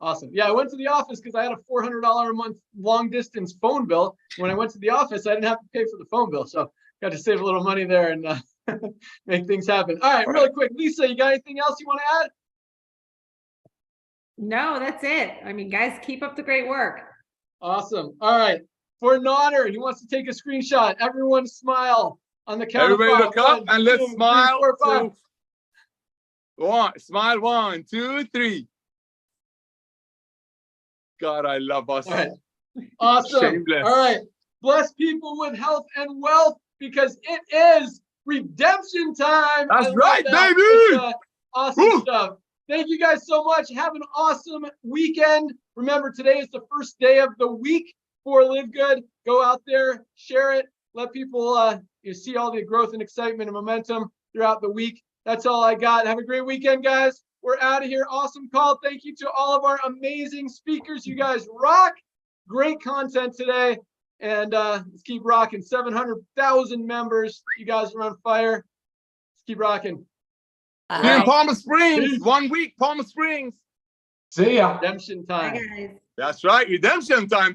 [SPEAKER 1] Awesome. Yeah, I went to the office because I had a $400 a month long distance phone bill. When I went to the office, I didn't have to pay for the phone bill. So got to save a little money there and make things happen. All right, really quick. Lisa, you got anything else you want to add?
[SPEAKER 4] No, that's it. I mean, guys, keep up the great work.
[SPEAKER 1] Awesome. All right. For Nodder, he wants to take a screenshot. Everyone smile on the count
[SPEAKER 2] Everybody
[SPEAKER 1] of five.
[SPEAKER 2] look up
[SPEAKER 1] 1,
[SPEAKER 2] and let's
[SPEAKER 1] 2, 3,
[SPEAKER 2] smile.
[SPEAKER 1] 4, 5.
[SPEAKER 2] Smile 1, 2, 3. God, I love us.
[SPEAKER 1] All right. Awesome.
[SPEAKER 2] Shameless.
[SPEAKER 1] All right. Bless people with health and wealth because it is redemption time.
[SPEAKER 2] That's
[SPEAKER 1] I love
[SPEAKER 2] right,
[SPEAKER 1] that.
[SPEAKER 2] baby.
[SPEAKER 1] It's, awesome
[SPEAKER 2] Woo.
[SPEAKER 1] stuff. Thank you guys so much. Have an awesome weekend. Remember, today is the first day of the week for Live Good. Go out there, share it, let people you see all the growth and excitement and momentum throughout the week. That's all I got. Have a great weekend, guys. We're out of here. Awesome call. Thank you to all of our amazing speakers. You guys rock. Great content today. And let's keep rocking. 700,000 members. You guys are on fire. Let's keep rocking.
[SPEAKER 2] See you in Palm Springs.
[SPEAKER 1] Peace.
[SPEAKER 2] 1 week, Palm Springs.
[SPEAKER 3] See ya.
[SPEAKER 1] Redemption
[SPEAKER 4] Bye,
[SPEAKER 1] time.
[SPEAKER 4] guys.
[SPEAKER 2] That's right, redemption time.